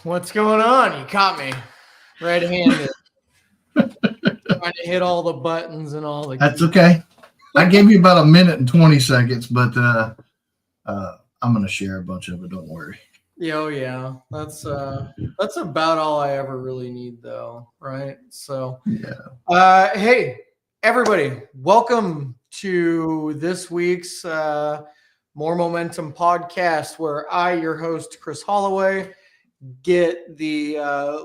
What's going on? You caught me red-handed. Trying to hit all the buttons and all the. That's okay. I gave you about 1 minute and 20 seconds, but I'm going to share a bunch of it. Don't worry. Yeah. That's about all I ever really need, though, right? So, yeah. Hey, everybody, welcome to this week's More Momentum podcast, where I, your host, Chris Holloway, get the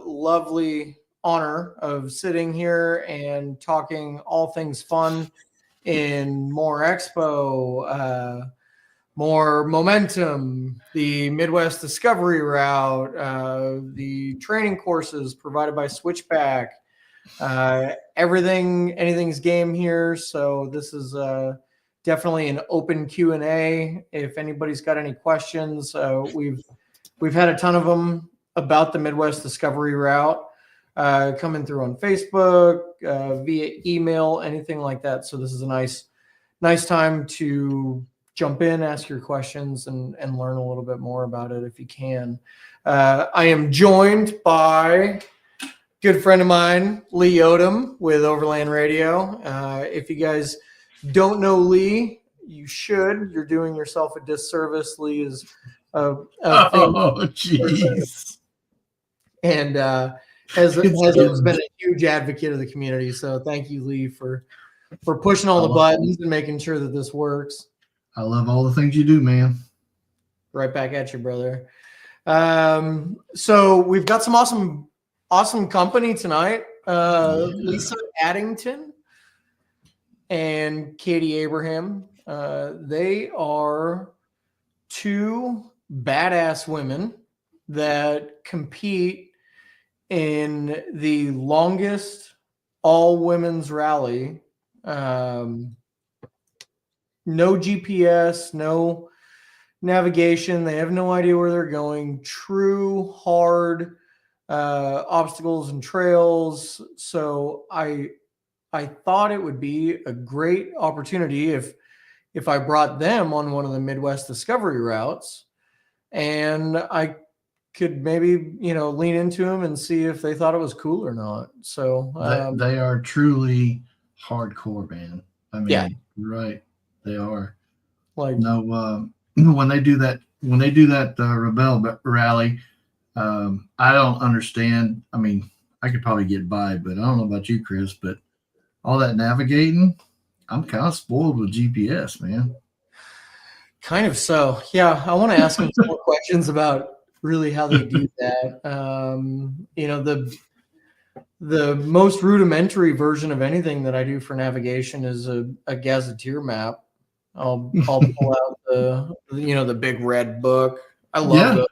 lovely honor of sitting here and talking all things fun in More Expo, More Momentum, the Midwest Discovery Route, the training courses provided by Switchback, anything's game here. So this is definitely an open Q&A. If anybody's got any questions, we've had a ton of them about the Midwest Discovery Route coming through on Facebook, via email, anything like that. So this is a nice time to jump in, ask your questions, and learn a little bit more about it if you can. I am joined by a good friend of mine, Lee Odom with Overland Radio. If you guys don't know Lee, you should. You're doing yourself a disservice. Lee is oh, jeez. And has always been a huge advocate of the community. So thank you, Lee, for pushing all the buttons and making sure that this works. I love all the things you do, man. Right back at you, brother. So we've got some awesome company tonight. Lisa Addington and Katie Abraham. They are two badass women that compete in the longest all-women's rally. No GPS, no navigation. They have no idea where they're going. True hard obstacles and trails. So I thought it would be a great opportunity if I brought them on one of the Midwest Discovery routes, and I could maybe, lean into them and see if they thought it was cool or not. So they are truly hardcore, man. I mean, yeah. Right. They are. Like, no, when they do that Rebel rally, I don't understand. I mean, I could probably get by, but I don't know about you, Chris, but all that navigating, I'm kind of spoiled with GPS, man. Kind of so. Yeah. I want to ask them some more questions about really how they do that. The most rudimentary version of anything that I do for navigation is a gazetteer map. I'll pull out the big red book. I love it.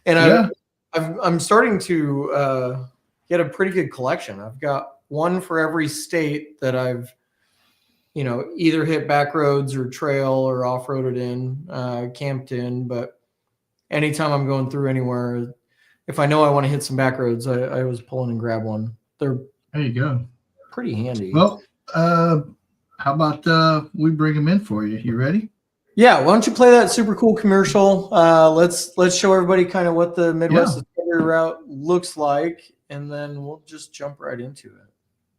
And I'm starting to get a pretty good collection. I've got one for every state that I've either hit back roads or trail or off-roaded in, camped in. But anytime I'm going through anywhere, if I know I want to hit some back roads, I always pull in and grab one. There you go. Pretty handy. Well, how about we bring them in for you? You ready? Yeah. Why don't you play that super cool commercial? Let's show everybody kind of what the Midwest Discovery Route looks like, and then we'll just jump right into it.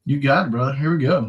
You got it, brother. Here we go.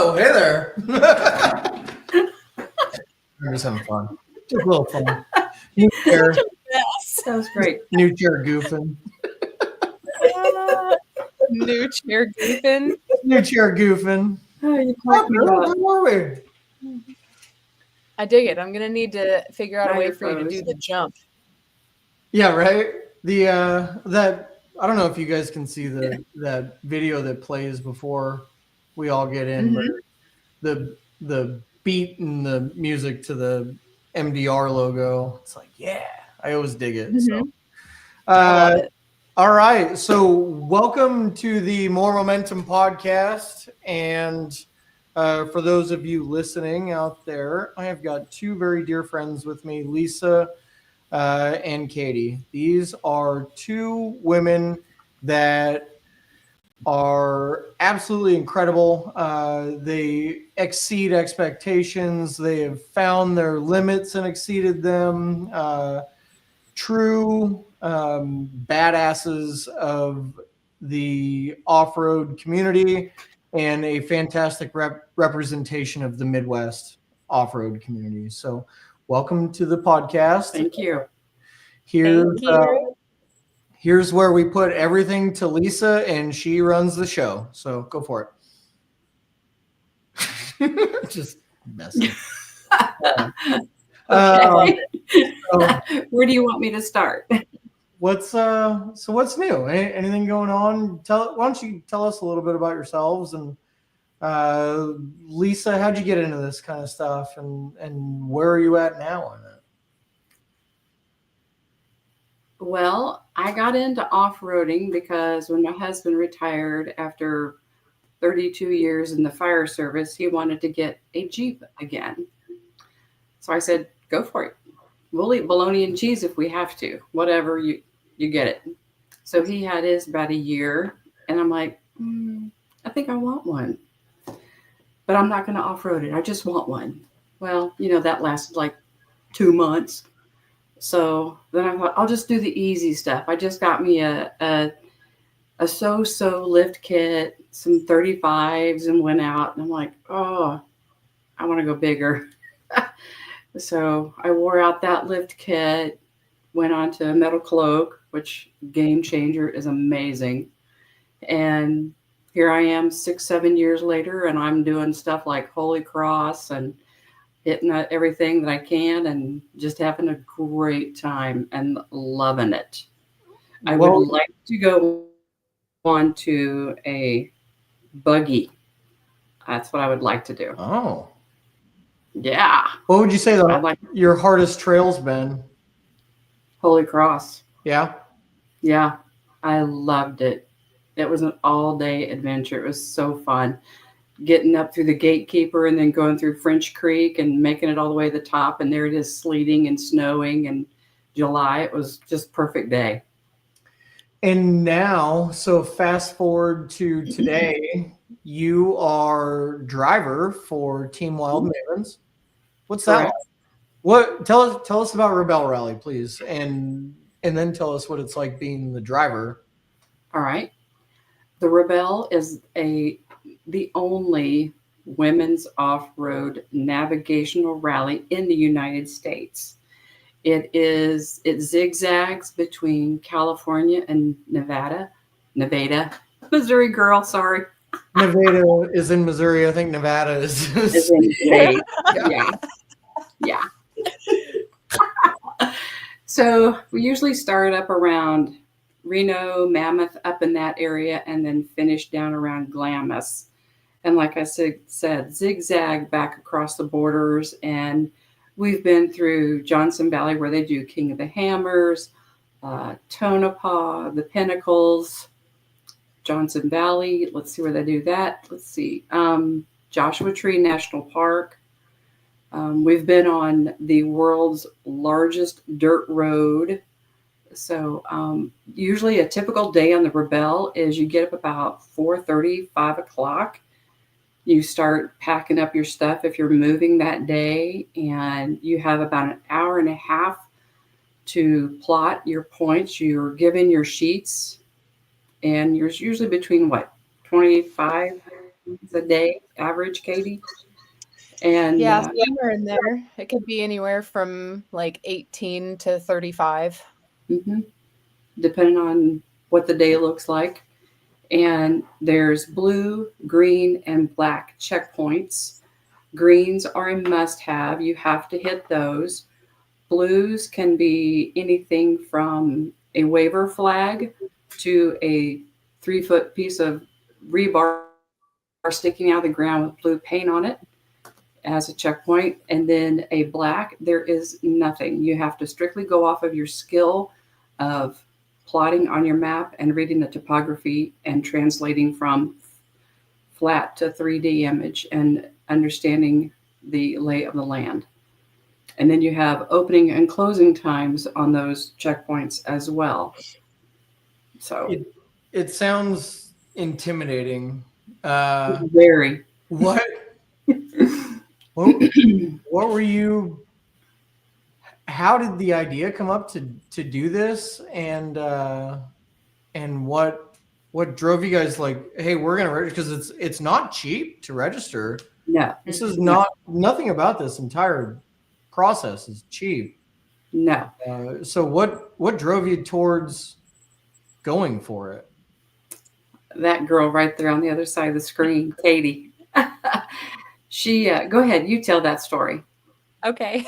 Oh, hey there. I'm just having fun. Just a little fun. New chair. That was great. New chair goofing. New chair goofing. New chair goofing. Oh, you cracked me up. Where were we? I dig it. I'm gonna need to figure out a Now way you're for you to do frozen. the jump. Yeah, right. The that I don't know if you guys can see that video that plays before we all get in, but the beat and the music to the MDR logo. It's like, yeah, I always dig it. So, I love it. all right. So, welcome to the More Momentum podcast. And for those of you listening out there, I have got two very dear friends with me, Lisa and Katie. These are two women that are absolutely incredible. They exceed expectations. They have found their limits and exceeded them. True badasses of the off-road community and a fantastic representation of the Midwest off-road community. So welcome to the podcast. Thank you. Here's, Thank you. here's where we put everything to Lisa, and she runs the show. So go for it. Just messing. Okay. So Where do you want me to start? what's new? Anything going on? Why don't you tell us a little bit about yourselves, and Lisa, how'd you get into this kind of stuff, and where are you at now on it? Well, I got into off-roading because when my husband retired after 32 years in the fire service, he wanted to get a Jeep again. So I said, go for it. We'll eat bologna and cheese if we have to. Whatever, you get it. So he had his about a year, and I'm like, I think I want one. But I'm not going to off-road it. I just want one. Well, that lasted like 2 months. So then I thought, I'll just do the easy stuff. I just got me a so-so lift kit, some 35s, and went out. And I'm like, oh, I want to go bigger. So I wore out that lift kit, went on to Metal Cloak, which game changer is amazing. And here I am 6-7 years later, and I'm doing stuff like Holy Cross and hitting everything that I can and just having a great time and loving it. I would like to go on to a buggy. That's what I would like to do. Oh. Yeah. What would you say I'd like your hardest trail's been? Holy Cross. Yeah. Yeah. I loved it. It was an all-day adventure. It was so fun. Getting up through the Gatekeeper and then going through French Creek and making it all the way to the top. And there it is sleeting and snowing in July. It was just perfect day. And now, so fast forward to today, you are driver for Team Wild Mavens. What's that like? What tell us about Rebel Rally, please, and then tell us what it's like being the driver. All right. The Rebel is the only women's off-road navigational rally in the United States. It zigzags between California and Nevada, Missouri girl, sorry. Nevada is in Missouri. I think Nevada is in state. Yeah. So we usually start up around Reno, Mammoth, up in that area, and then finish down around Glamis. And like I said, zigzag back across the borders. And we've been through Johnson Valley, where they do King of the Hammers, Tonopah, the Pinnacles, Johnson Valley. Let's see where they do that. Let's see. Joshua Tree National Park. We've been on the world's largest dirt road. So usually a typical day on the Rebel is you get up about 4:30, 5 o'clock. You start packing up your stuff if you're moving that day, and you have about an hour and a half to plot your points. You're given your sheets, and you're usually between 25 a day average, Katie. And Yeah, somewhere in there. It could be anywhere from like 18 to 35. Depending on what the day looks like. And there's blue, green, and black checkpoints. Greens are a must have. You have to hit those. Blues can be anything from a waiver flag to a 3-foot piece of rebar sticking out of the ground with blue paint on it as a checkpoint. And then a black, there is nothing. You have to strictly go off of your skill of plotting on your map and reading the topography and translating from flat to 3D image and understanding the lay of the land. And then you have opening and closing times on those checkpoints as well. So it sounds intimidating. Very. What were you? How did the idea come up to do this, and what drove you guys like, hey, we're gonna register? Because it's not cheap to register. No, this is nothing about this entire process is cheap. No. So what drove you towards going for it? That girl right there on the other side of the screen, Katie. She go ahead, you tell that story. Okay.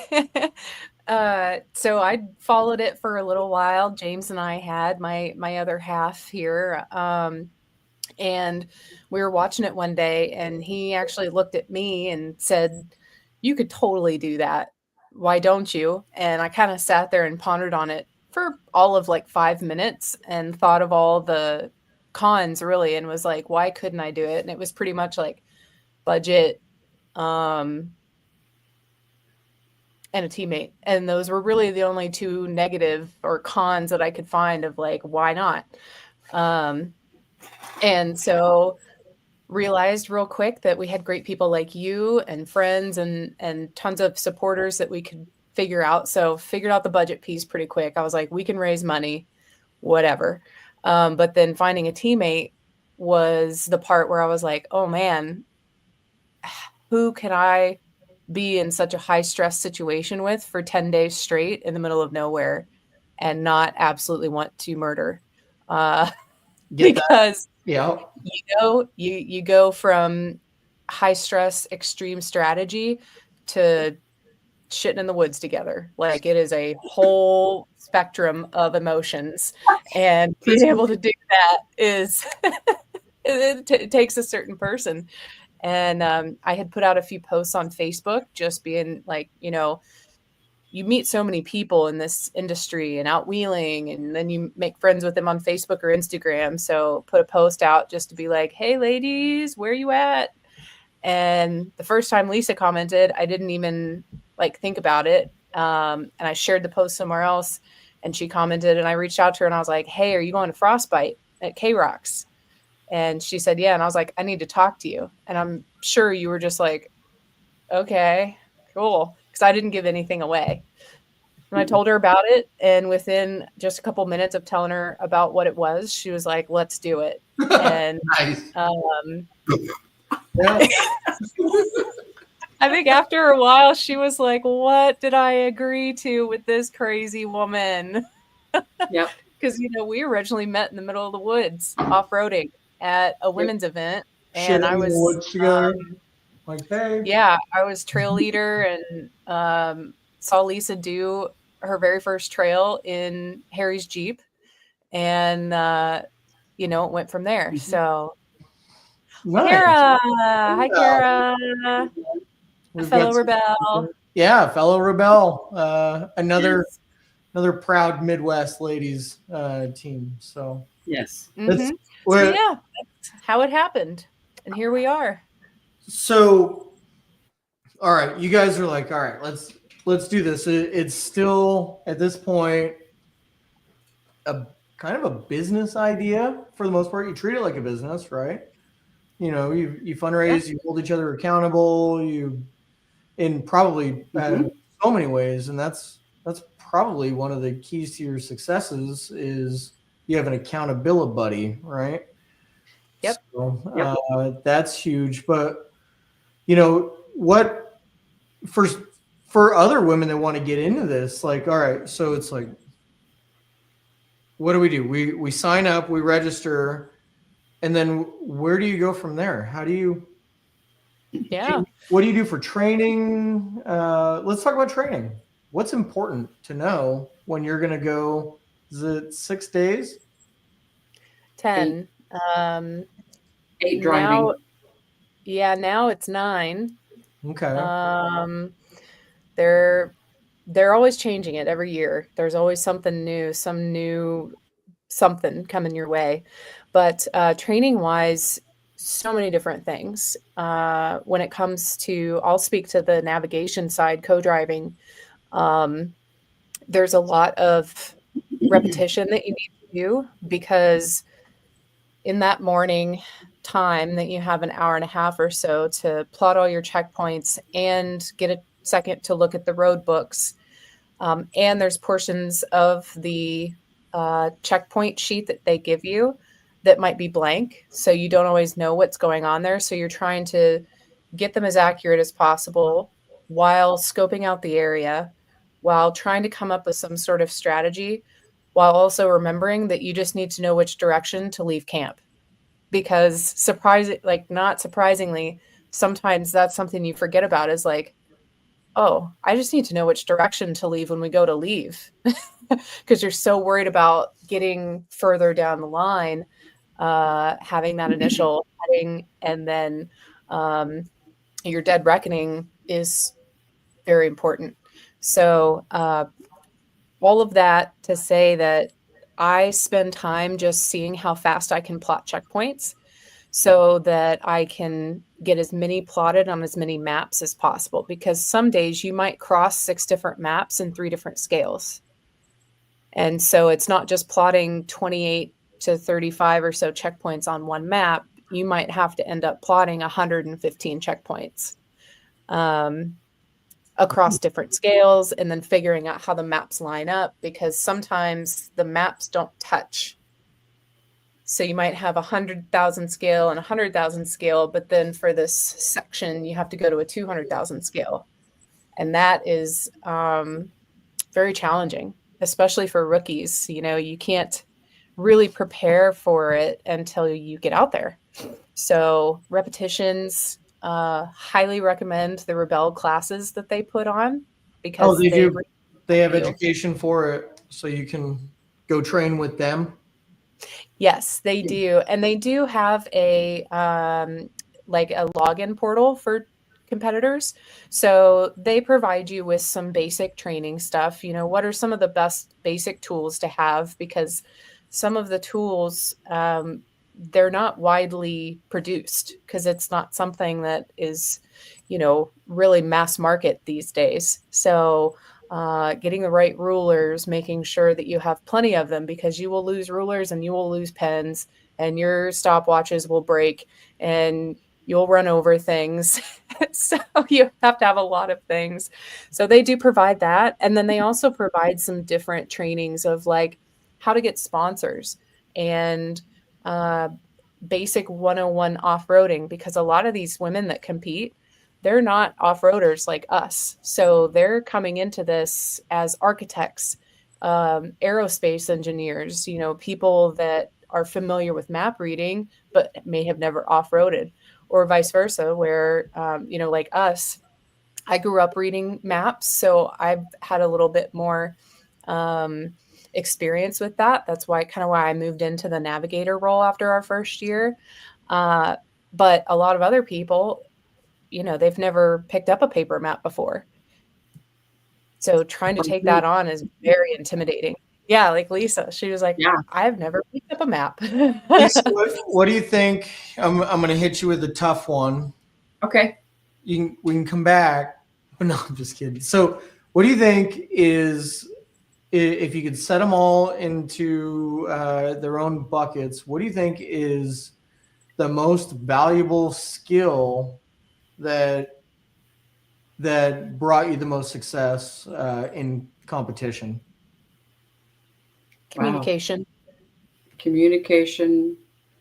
So I followed it for a little while. James and I had my other half here. And we were watching it one day, and he actually looked at me and said, "You could totally do that. Why don't you?" And I kind of sat there and pondered on it for all of like 5 minutes and thought of all the cons really, and was like, why couldn't I do it? And it was pretty much like budget, and a teammate. And those were really the only two negative or cons that I could find of like, why not? And so realized real quick that we had great people like you and friends and tons of supporters that we could figure out. So figured out the budget piece pretty quick. I was like, we can raise money, whatever. But then finding a teammate was the part where I was like, oh man, who can I be in such a high stress situation with for 10 days straight in the middle of nowhere and not absolutely want to murder? Because you go from high stress, extreme strategy to shitting in the woods together. Like it is a whole spectrum of emotions, and being able to do that is it takes a certain person. And I had put out a few posts on Facebook, just being like, you meet so many people in this industry and out wheeling, and then you make friends with them on Facebook or Instagram. So put a post out just to be like, hey ladies, where you at? And the first time Lisa commented, I didn't even like think about it. And I shared the post somewhere else, and she commented, and I reached out to her and I was like, hey, are you going to Frostbite at K-Rocks? And she said, yeah. And I was like, I need to talk to you. And I'm sure you were just like, okay, cool. Because I didn't give anything away. And I told her about it. And within just a couple minutes of telling her about what it was, she was like, let's do it. And Nice. I think after a while, she was like, what did I agree to with this crazy woman? Yep. Because, we originally met in the middle of the woods off-roading at a women's event. And I was like, hey. Yeah, I was trail leader and saw Lisa do her very first trail in Harry's Jeep. And, it went from there. So, Nice. Kara. Hi, Kara. Fellow Rebel. Yeah, fellow Rebel. Another proud Midwest ladies team. So yes. Mm-hmm. So, yeah, that's how it happened. And here we are. So, all right, you guys are like, all right, let's do this. It's still at this point a kind of a business idea for the most part. You treat it like a business, right? You fundraise, you hold each other accountable, in probably so many ways, and that's probably one of the keys to your successes is you have an accountability buddy, right? Yep. So, that's huge. But what for other women that want to get into this, like, all right, so it's like, what do? We sign up, we register, and then where do you go from there? How do you? Yeah. What do you do for training? Let's talk about training. What's important to know when you're going to go? Is it 6 days? 10. 8 driving. Now it's 9. Okay. They're always changing it every year. There's always something new, something coming your way. But training wise, so many different things. When it comes to, I'll speak to the navigation side, co-driving. There's a lot of repetition that you need to do, because in that morning time that you have an hour and a half or so to plot all your checkpoints and get a second to look at the road books. And there's portions of the checkpoint sheet that they give you that might be blank. So you don't always know what's going on there. So you're trying to get them as accurate as possible while scoping out the area, while trying to come up with some sort of strategy, while also remembering that you just need to know which direction to leave camp. Because not surprisingly, sometimes that's something you forget about, is like, oh, I just need to know which direction to leave when we go to leave. Because you're so worried about getting further down the line, having that initial heading, and then your dead reckoning is very important. So all of that to say that I spend time just seeing how fast I can plot checkpoints so that I can get as many plotted on as many maps as possible. Because some days you might cross 6 different maps in 3 different scales. And so it's not just plotting 28 to 35 or so checkpoints on one map. You might have to end up plotting 115 checkpoints across different scales, and then figuring out how the maps line up, because sometimes the maps don't touch. So you might have 100,000 scale and 100,000 scale, but then for this section, you have to go to a 200,000 scale. And that is very challenging, especially for rookies. You can't really prepare for it until you get out there. So repetitions, highly recommend the Rebelle classes that they put on, because they have education for it, so you can go train with them. Yes, they do. And they do have a login portal for competitors. So they provide you with some basic training stuff. What are some of the best basic tools to have? Because some of the tools, they're not widely produced, because it's not something that is, really mass market these days. So getting the right rulers, making sure that you have plenty of them, because you will lose rulers and you will lose pens, and your stopwatches will break and you'll run over things. So you have to have a lot of things. So they do provide that. And then they also provide some different trainings of like how to get sponsors and basic 101 off-roading, because a lot of these women that compete, they're not off-roaders like us. So they're coming into this as architects, aerospace engineers, people that are familiar with map reading, but may have never off-roaded, or vice versa, where, like us, I grew up reading maps. So I've had a little bit more experience with that. That's why I moved into the navigator role after our first year. But a lot of other people, they've never picked up a paper map before. So trying to take that on is very intimidating. Yeah, like Lisa, she was like, yeah, I've never picked up a map. Lisa, what do you think? I'm going to hit you with a tough one. Okay. We can come back. No, I'm just kidding. So what do you think is, if you could set them all into their own buckets, what do you think is the most valuable skill that brought you the most success in competition? Communication. Wow. Communication,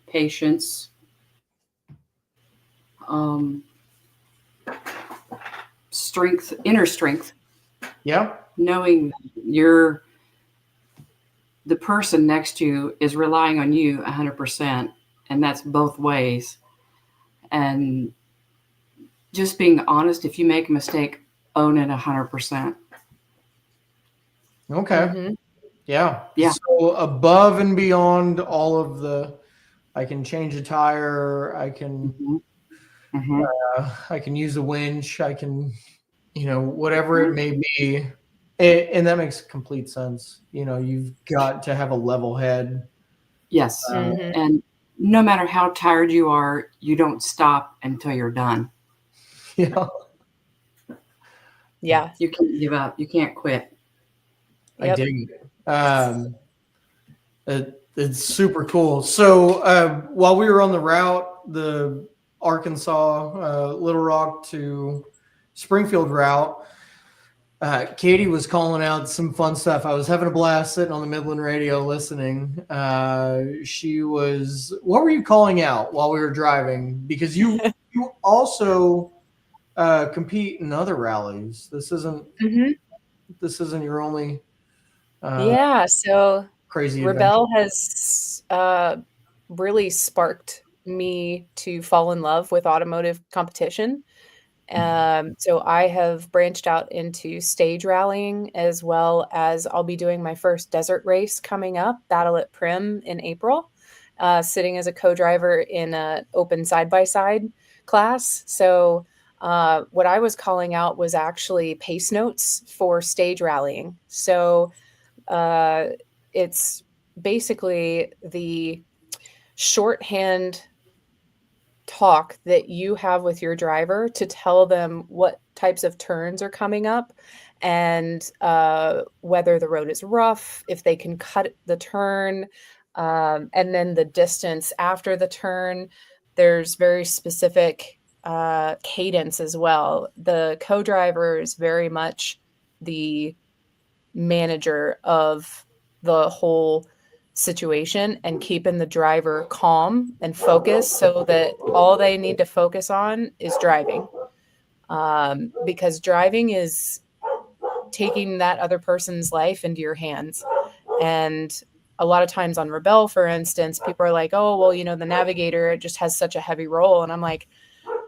patience, um, strength, inner strength, Yeah. knowing the person next to you is relying on you 100%, and that's both ways. And just being honest, if you make a mistake, own it 100%. Okay. Mhm. Yeah. Yeah. So above and beyond all of I can change a tire. I can use a winch. I can, whatever it may be. And that makes complete sense. You've got to have a level head. Yes. Mhm. And no matter how tired you are, you don't stop until you're done. Yeah. Yeah. You can't give up. You can't quit. I dig it. It's super cool. So while we were on the route, the Arkansas, Little Rock to Springfield route, Katie was calling out some fun stuff. I was having a blast sitting on the Midland radio listening. What were you calling out while we were driving? Because you also compete in other rallies. This isn't your only Yeah. So crazy adventure. Rebelle has really sparked me to fall in love with automotive competition. So I have branched out into stage rallying, as well as I'll be doing my first desert race coming up, Battle at Prim, in April, sitting as a co-driver in an open side-by-side class. So what I was calling out was actually pace notes for stage rallying. So it's basically the shorthand talk that you have with your driver to tell them what types of turns are coming up, and whether the road is rough, if they can cut the turn, and then the distance after the turn. There's very specific cadence as well. The co-driver is very much the manager of the whole situation and keeping the driver calm and focused, so that all they need to focus on is driving. Because driving is taking that other person's life into your hands. And a lot of times on Rebelle, for instance, people are like, oh, well, the navigator just has such a heavy role. And I'm like,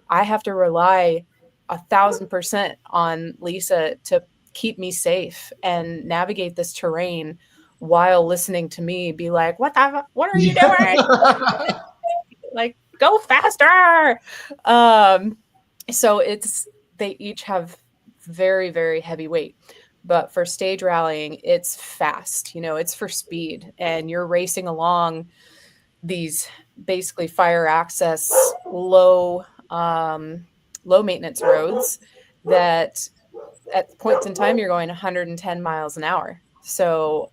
I have to rely 1,000% on Lisa to keep me safe and navigate this terrain while listening to me be like, what are you doing? Like, go faster. So they each have very, very heavy weight. But for stage rallying, it's fast, it's for speed, and you're racing along these basically fire access low maintenance roads that at points in time you're going 110 miles an hour. So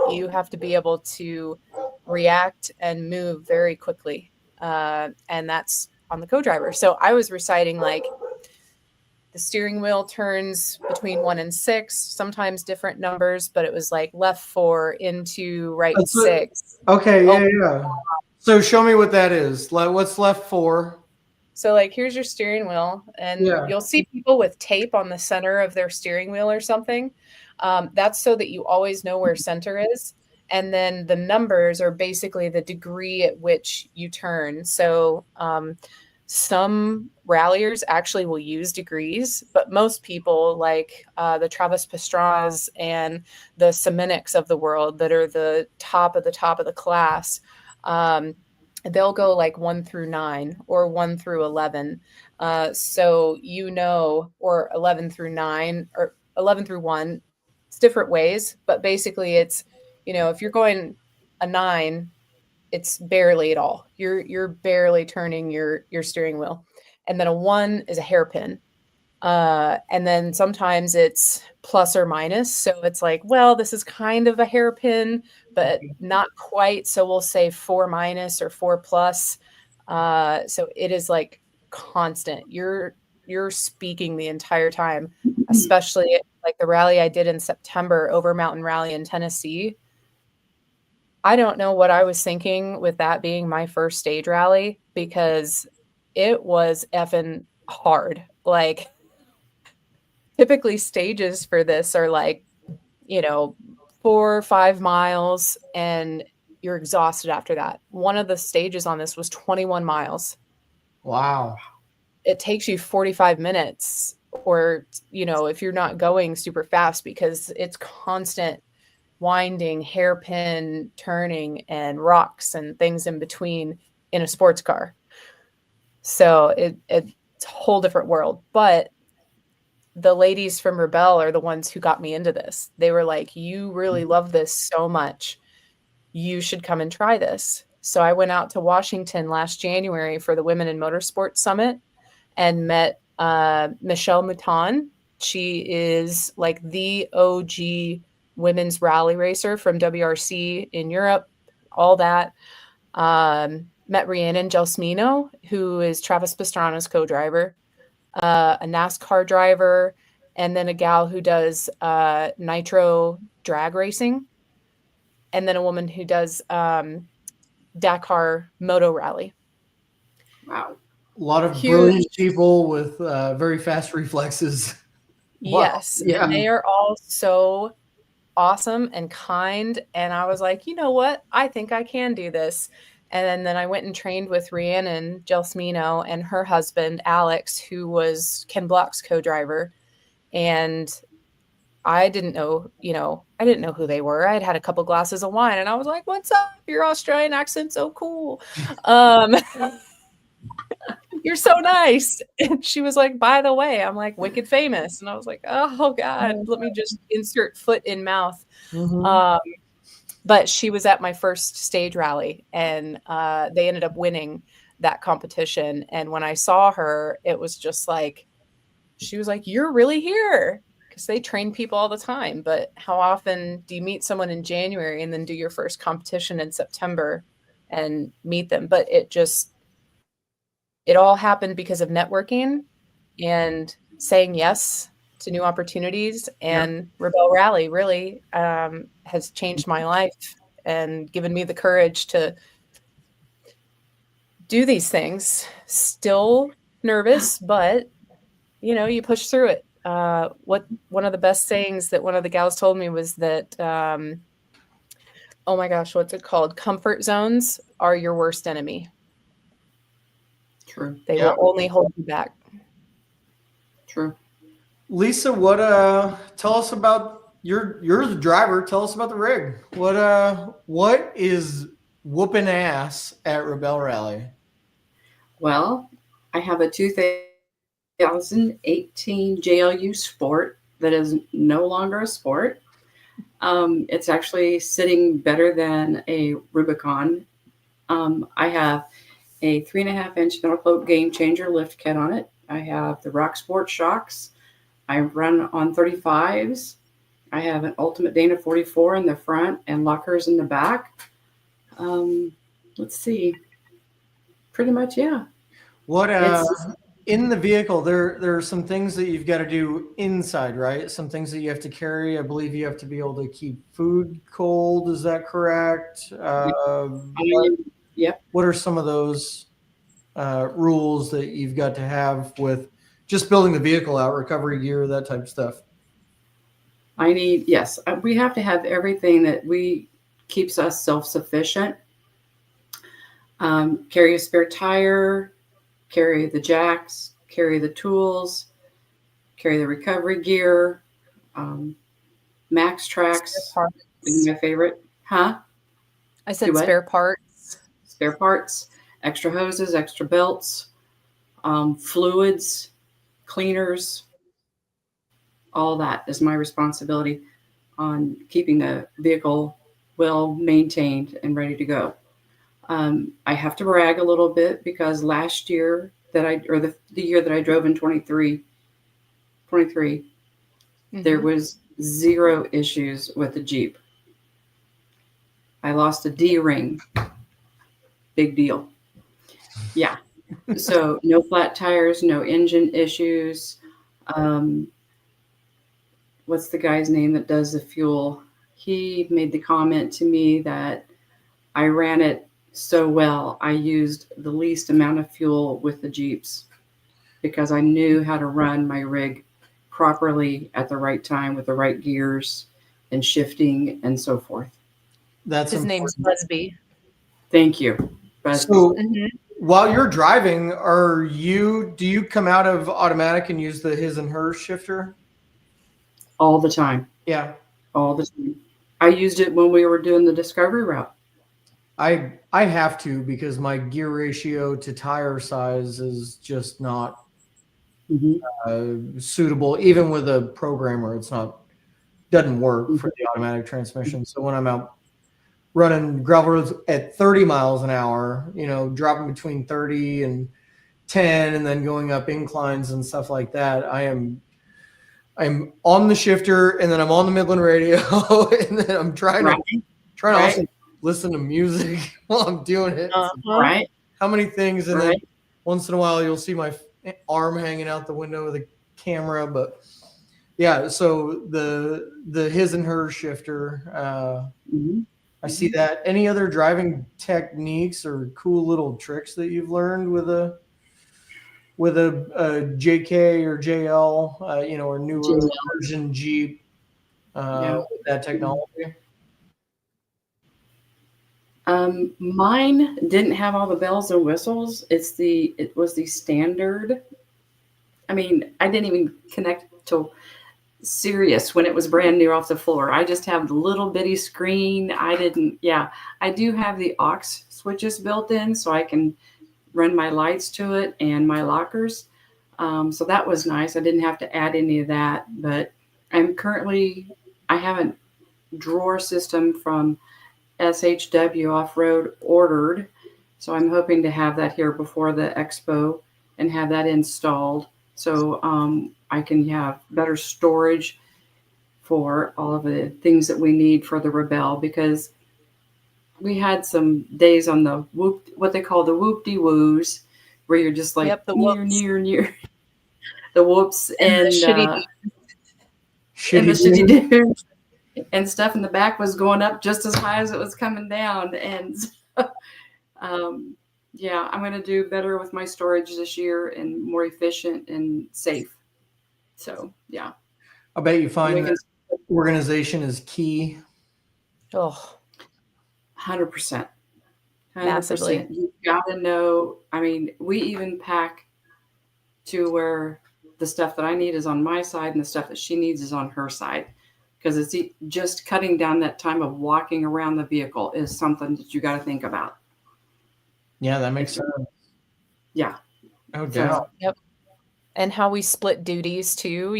you have to be able to react and move very quickly. And that's on the co-driver. So I was reciting like the steering wheel turns between 1 and 6, sometimes different numbers, but it was like left 4 into right 6. Okay, yeah. So show me what that is. What's left 4? So like, here's your steering wheel, and you'll see people with tape on the center of their steering wheel or something. That's so that you always know where center is. And then the numbers are basically the degree at which you turn. So some ralliers actually will use degrees, but most people, like the Travis Pastras and the Semeniks of the world that are the top of the class, they'll go like 1 through 9 or 1 through 11. So, or 11 through 9 or 11 through 1, it's different ways, but basically it's, if you're going a 9, it's barely at all. You're barely turning your steering wheel. And then a 1 is a hairpin. And then sometimes it's plus or minus. So it's like, well, this is kind of a hairpin, but not quite. So we'll say 4 minus or 4 plus. So it is like constant. You're speaking the entire time, especially like the rally I did in September, Over Mountain Rally in Tennessee. I don't know what I was thinking with that being my first stage rally, because it was effing hard. Like, typically stages for this are like, 4 or 5 miles, and you're exhausted after that. One of the stages on this was 21 miles. Wow. It takes you 45 minutes, or, if you're not going super fast, because it's constant winding, hairpin turning, and rocks and things in between in a sports car. So it's a whole different world. But the ladies from Rebelle are the ones who got me into this. They were like, you really love this so much, you should come and try this. So I went out to Washington last January for the Women in Motorsports Summit and met Michelle Mouton. She is like the OG women's rally racer from WRC in Europe, all that. Met Rhiannon Gelsomino, who is Travis Pastrana's co-driver, a NASCAR driver, and then a gal who does nitro drag racing, and then a woman who does Dakar Moto Rally. Wow. A lot of brilliant people with very fast reflexes. Yes. Wow. Yeah. And they are all so awesome and kind. And I was like, you know what? I think I can do this. And then I went and trained with Rhiannon Gelsomino and her husband, Alex, who was Ken Block's co-driver. And I didn't know who they were. I had had a couple glasses of wine and I was like, what's up? Your Australian accent's so cool. You're so nice. And she was like, by the way, I'm like wicked famous. And I was like, oh God, let me just insert foot in mouth. Mhm. But she was at my first stage rally, and they ended up winning that competition. And when I saw her, it was just like, she was like, you're really here. Because they train people all the time. But how often do you meet someone in January and then do your first competition in September and meet them? But it all happened because of networking and saying yes to new opportunities. And Rebelle Rally really has changed my life and given me the courage to do these things. Still nervous, but you push through it. One of the best sayings that one of the gals told me was that, oh my gosh, what's it called? Comfort zones are your worst enemy. True. They will only hold you back. True. Lisa, tell us about you're the driver. Tell us about the rig. What is whooping ass at Rebelle Rally? Well, I have a 2018 JLU Sport that is no longer a sport. It's actually sitting better than a Rubicon. I have a 3.5-inch metal float game changer lift kit on it. I have the Rock Sport shocks. I run on 35s. I have an Ultimate Dana 44 in the front and lockers in the back. Let's see. Pretty much, yeah. In the vehicle, there are some things that you've got to do inside, right? Some things that you have to carry. I believe you have to be able to keep food cold. Is that correct? Yep. What are some of those rules that you've got to have with just building the vehicle out, recovery gear, that type of stuff? We have to have everything that keeps us self-sufficient. Carry a spare tire, carry the jacks, carry the tools, carry the recovery gear, Max Tracks is my favorite. Huh? I said spare parts. Spare parts, extra hoses, extra belts, fluids, cleaners. All that is my responsibility on keeping the vehicle well maintained and ready to go. I have to brag a little bit because last year the year that I drove in 23, there was 0 issues with the Jeep. I lost a D-ring. Big deal. Yeah. So no flat tires, no engine issues. What's the guy's name that does the fuel? He made the comment to me that I ran it so well. I used the least amount of fuel with the Jeeps because I knew how to run my rig properly at the right time with the right gears and shifting and so forth. That's His name's important. Busby. Thank you. Busby. So Mhm. while you're driving, do you come out of automatic and use the his and her shifter? All the time. Yeah. All the time. I used it when we were doing the discovery route. I have to because my gear ratio to tire size is just not suitable. Even with a programmer, doesn't work for the automatic transmission. So when I'm out running gravel roads at 30 miles an hour, dropping between 30 and 10 and then going up inclines and stuff like that, I'm on the shifter and then I'm on the Midland radio and then I'm trying to also listen to music while I'm doing it. Right. How many things, and then once in a while you'll see my arm hanging out the window of the camera, but yeah, so the his and her shifter, I see that. Any other driving techniques or cool little tricks that you've learned with a JK or JL, or newer version Jeep with that technology? Mine didn't have all the bells and whistles. It was the standard. I mean, I didn't even connect to Sirius when it was brand new off the floor. I just have the little bitty screen. I do have the aux switches built in so I can run my lights to it and my lockers. So that was nice. I didn't have to add any of that, but I have a drawer system from SHW Off-Road ordered. So I'm hoping to have that here before the expo and have that installed. So I can have better storage for all of the things that we need for the Rebelle, because we had some days on the what they call the whoop-de-woos, where you're just like near the whoops and the shitty dunes and stuff in the back was going up just as high as it was coming down. And I'm going to do better with my storage this year and more efficient and safe. So, yeah. I bet you find that organization is key. Oh, 100%. Massively. You got to know. I mean, we even pack to where the stuff that I need is on my side and the stuff that she needs is on her side. Because it's just cutting down that time of walking around the vehicle is something that you got to think about. Yeah, that makes sense. Yeah. No doubt. Yep. And how we split duties too,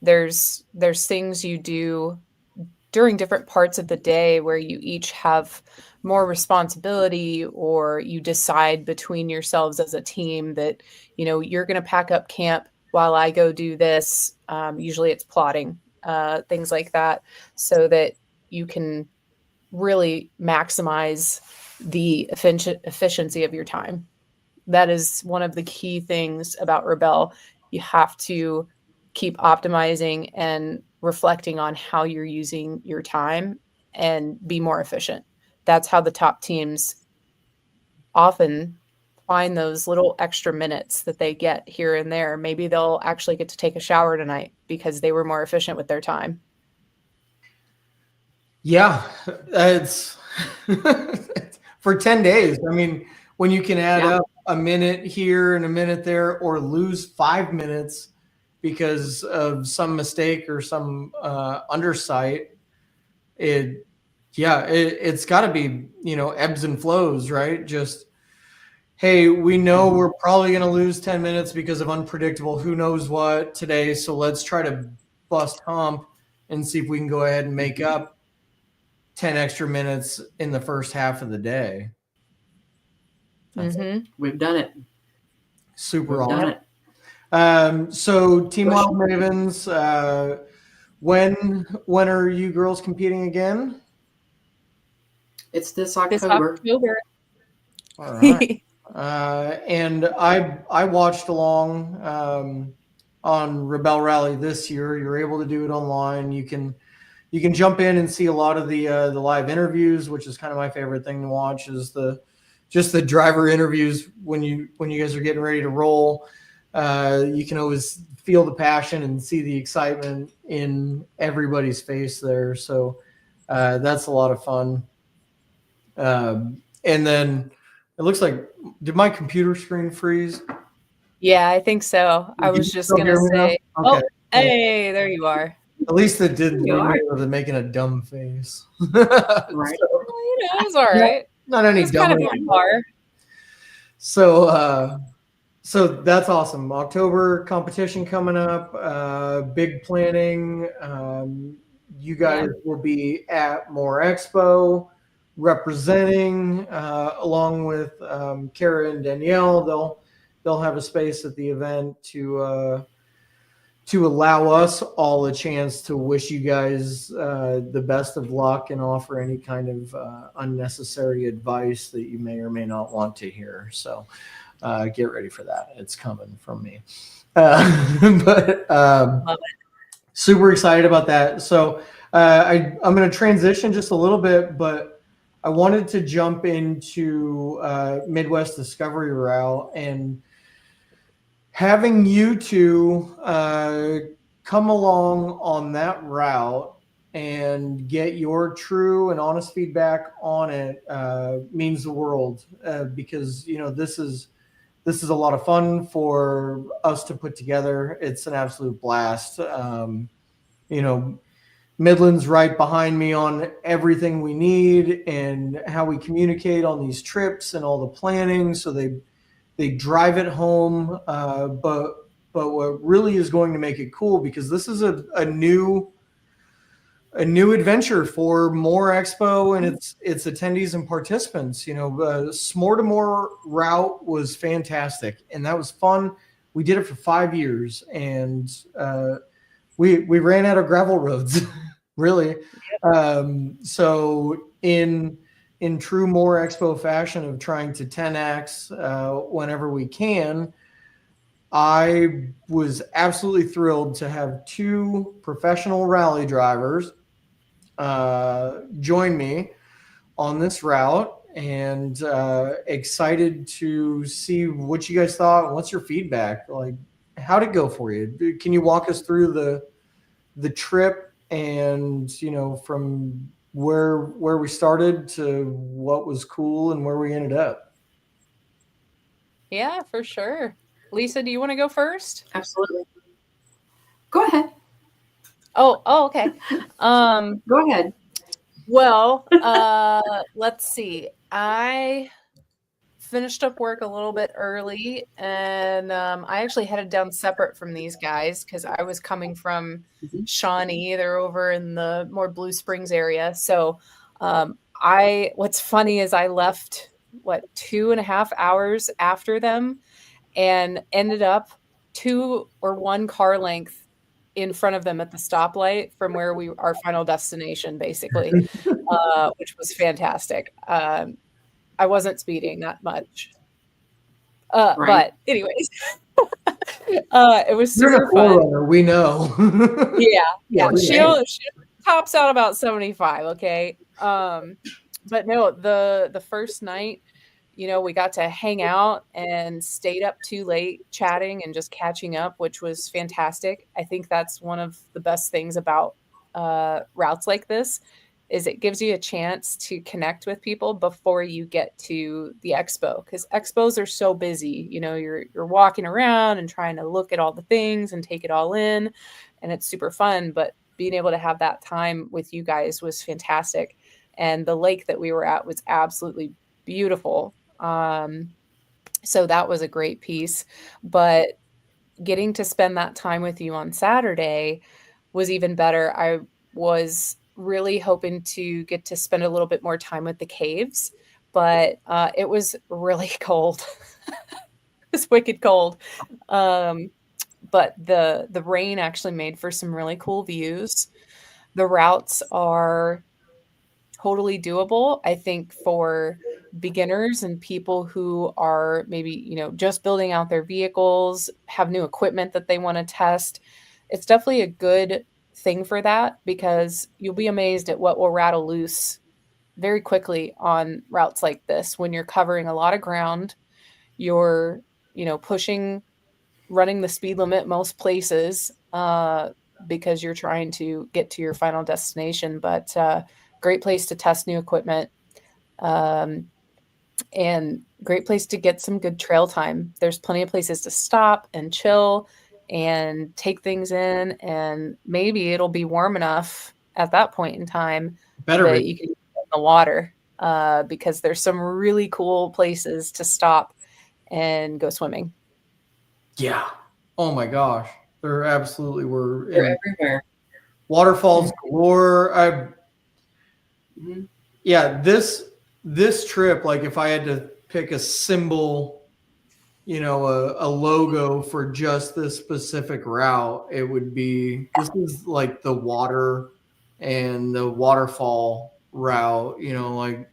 there's things you do during different parts of the day where you each have more responsibility, or you decide between yourselves as a team that, you're going to pack up camp while I go do this. Usually it's plotting, things like that, so that you can really maximize the efficiency of your time. That is one of the key things about Rebelle. You have to keep optimizing and reflecting on how you're using your time and be more efficient. That's how the top teams often find those little extra minutes that they get here and there. Maybe they'll actually get to take a shower tonight because they were more efficient with their time. Yeah, it's for 10 days. I mean, when you can add up a minute here and a minute there, or lose 5 minutes because of some mistake or some undersight, it's got to be, ebbs and flows, right? Just, hey, we know we're probably going to lose 10 minutes because of unpredictable who knows what today, so let's try to bust hump and see if we can go ahead and make up 10 extra minutes in the first half of the day. We've done it. Super awesome. So Team Wild Ravens, when are you girls competing again? It's this October. All right. And I watched along on Rebelle Rally this year. You're able to do it online. You can you can jump in and see a lot of the live interviews, which is kind of my favorite thing to watch, is just the driver interviews when you guys are getting ready to roll. You can always feel the passion and see the excitement in everybody's face there. So that's a lot of fun. And then it looks like, did my computer screen freeze? Yeah, I think so. I was just going to say, okay. Hey, there you are. At least it didn't leave making a dumb face. Right. So, It's all right. Not any It's kind of far. So that's awesome. October competition coming up. Big planning. You guys will be at More Expo representing, along with Kara and Danielle. They'll have a space at the event to allow us all a chance to wish you guys the best of luck and offer any kind of unnecessary advice that you may or may not want to hear. So get ready for that. It's coming from me. But super excited about that. So I'm going to transition just a little bit, but I wanted to jump into Midwest Discovery Route, and having you two come along on that route and get your true and honest feedback on it means the world, because this is a lot of fun for us to put together. It's an absolute blast. Midland's right behind me on everything we need and how we communicate on these trips and all the planning. So they drive it home. But what really is going to make it cool, because this is a new adventure for More Expo and its attendees and participants. S'more to More route was fantastic, and that was fun. We did it for 5 years, and we ran out of gravel roads, really. So in true More Expo fashion of trying to 10X whenever we can, I was absolutely thrilled to have 2 professional rally drivers join me on this route, and excited to see what you guys thought. What's your feedback? Like, how'd it go for you? Can you walk us through the trip and, from where we started to what was cool and where we ended up? Yeah, for sure. Lisa, do you want to go first? Absolutely. Go ahead. Oh, okay. Go ahead. Well, let's see. I finished up work a little bit early, and I actually headed down separate from these guys because I was coming from Shawnee. They're over in the more Blue Springs area. So what's funny is I left 2.5 hours after them and ended up 2 or 1 car length in front of them at the stoplight from where our final destination, basically, which was fantastic. I wasn't speeding that much. Right. But anyways, it was super fun. We know. Yeah. She tops out about 75. Okay. But no, the first night, we got to hang out and stayed up too late chatting and just catching up, which was fantastic. I think that's one of the best things about routes like this, is it gives you a chance to connect with people before you get to the expo, because expos are so busy. You're walking around and trying to look at all the things and take it all in, and it's super fun. But being able to have that time with you guys was fantastic. And the lake that we were at was absolutely beautiful. So that was a great piece. But getting to spend that time with you on Saturday was even better. I was really hoping to get to spend a little bit more time with the caves, but it was really cold. It was wicked cold. But the rain actually made for some really cool views. The routes are totally doable, I think, for beginners and people who are maybe, just building out their vehicles, have new equipment that they want to test. It's definitely a good thing for that, because you'll be amazed at what will rattle loose very quickly on routes like this. When you're covering a lot of ground, you're, running the speed limit most places, because you're trying to get to your final destination. But great place to test new equipment, and great place to get some good trail time. There's plenty of places to stop and chill and take things in, and maybe it'll be warm enough at that point in time that you can get in the water, because there's some really cool places to stop and go swimming. Yeah. Oh my gosh. There absolutely were. They're everywhere. Waterfalls galore. Yeah, this trip, like if I had to pick a symbol, a logo for just this specific route, it would be, this is like the water and the waterfall route, like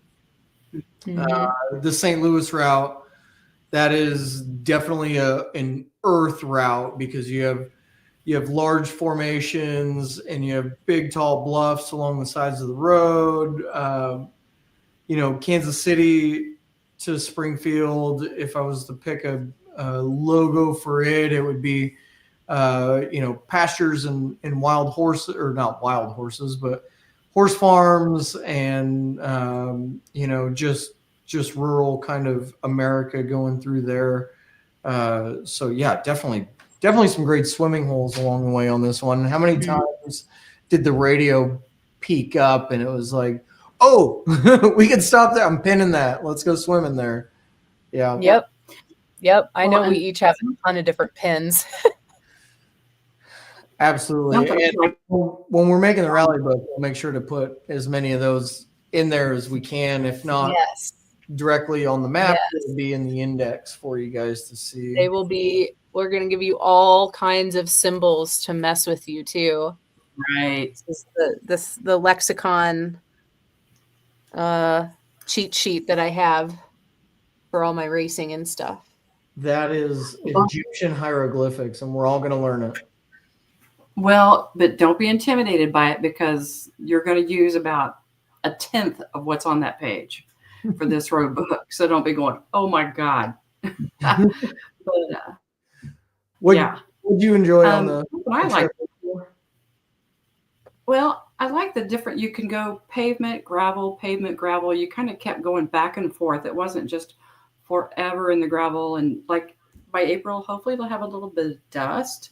the St. Louis route. That is definitely an earth route, because you have large formations and you have big tall bluffs along the sides of the road. Kansas City to Springfield, if I was to pick a logo for it, it would be pastures and wild horses, or not wild horses, but horse farms, and just rural kind of America going through there. So yeah, definitely some great swimming holes along the way on this one. How many times did the radio peak up and it was like, oh, we can stop there. I'm pinning that. Let's go swimming there. Yeah. Yep. I know we each have a ton of different pins. Absolutely. And when we're making the rally book, we'll make sure to put as many of those in there as we can. If not, directly on the map, it'll be in the index for you guys to see. They will be. We're going to give you all kinds of symbols to mess with you too. Right. This is the lexicon cheat sheet that I have for all my racing and stuff. That is Egyptian hieroglyphics, and we're all going to learn it. Well, but don't be intimidated by it, because you're going to use about 1/10 of what's on that page for this road book. So don't be going, oh my God. But, what did you enjoy on the I like? Well, I like the different, you can go pavement, gravel. You kind of kept going back and forth. It wasn't just forever in the gravel. And like by April, hopefully they'll have a little bit of dust.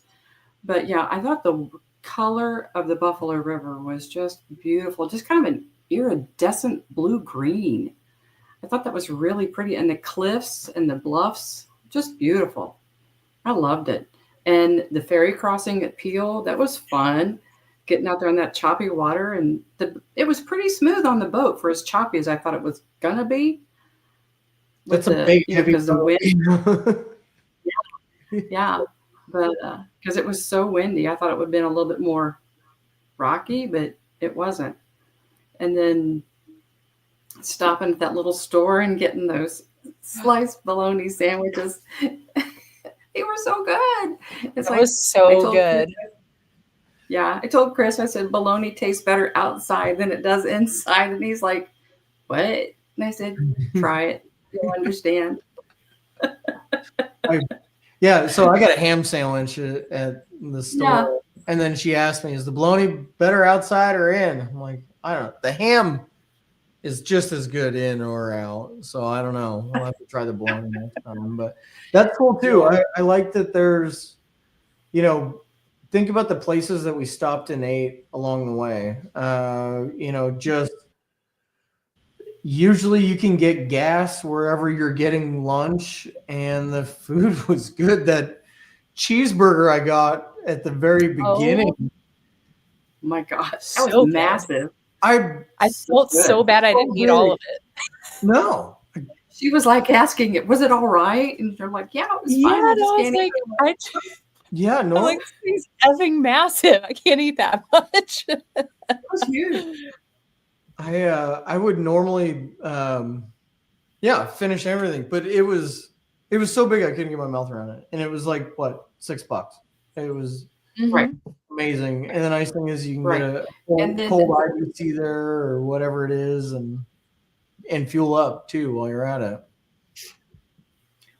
But yeah, I thought the color of the Buffalo River was just beautiful. Just kind of an iridescent blue-green. I thought that was really pretty. And the cliffs and the bluffs, just beautiful. I loved it. And the ferry crossing at Peel, that was fun. Getting out there on that choppy water, and it was pretty smooth on the boat for as choppy as I thought it was gonna be. That's a big heavy because the wind. Yeah, but because it was so windy, I thought it would have been a little bit more rocky, but it wasn't. And then stopping at that little store and getting those sliced bologna sandwiches, they were so good. It was so good. Yeah, I told Chris, I said, bologna tastes better outside than it does inside. And he's like, what? And I said, try it. You'll understand. So I got a ham sandwich at the store. Yeah. And then she asked me, is the bologna better outside or in? I'm like, I don't know. The ham is just as good in or out. So I don't know. I'll have to try the bologna next time. But that's cool too. I like that there's, think about the places that we stopped and ate along the way. Just usually you can get gas wherever you're getting lunch, and the food was good. That cheeseburger I got at the very beginning. Oh my God, that was massive. I felt so bad I didn't eat all of it. No. She was like asking it, was it all right? And they're like, yeah, it was fine. Yeah, no. I'm like, he's effing massive. I can't eat that much. It was huge. I would normally finish everything, but it was so big I couldn't get my mouth around it. And it was like what, $6. It was right. amazing. And the nice thing is you can Right. get a And then- cold IBC there or whatever it is, and fuel up too while you're at it.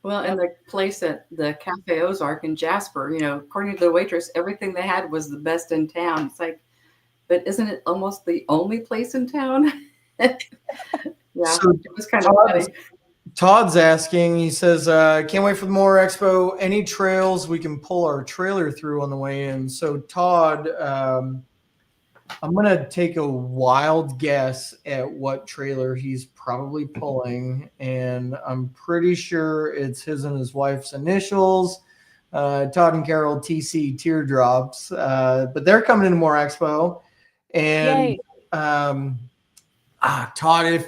Well, and the place at the Cafe Ozark in Jasper, according to the waitress, everything they had was the best in town. It's like, but isn't it almost the only place in town? Yeah, So it was kind of funny. Todd's asking, he says, can't wait for the More Expo. Any trails we can pull our trailer through on the way in? So Todd, I'm going to take a wild guess at what trailer he's probably pulling. And I'm pretty sure it's his and his wife's initials, Todd and Carol TC Teardrops. But they're coming into More Expo. And Todd,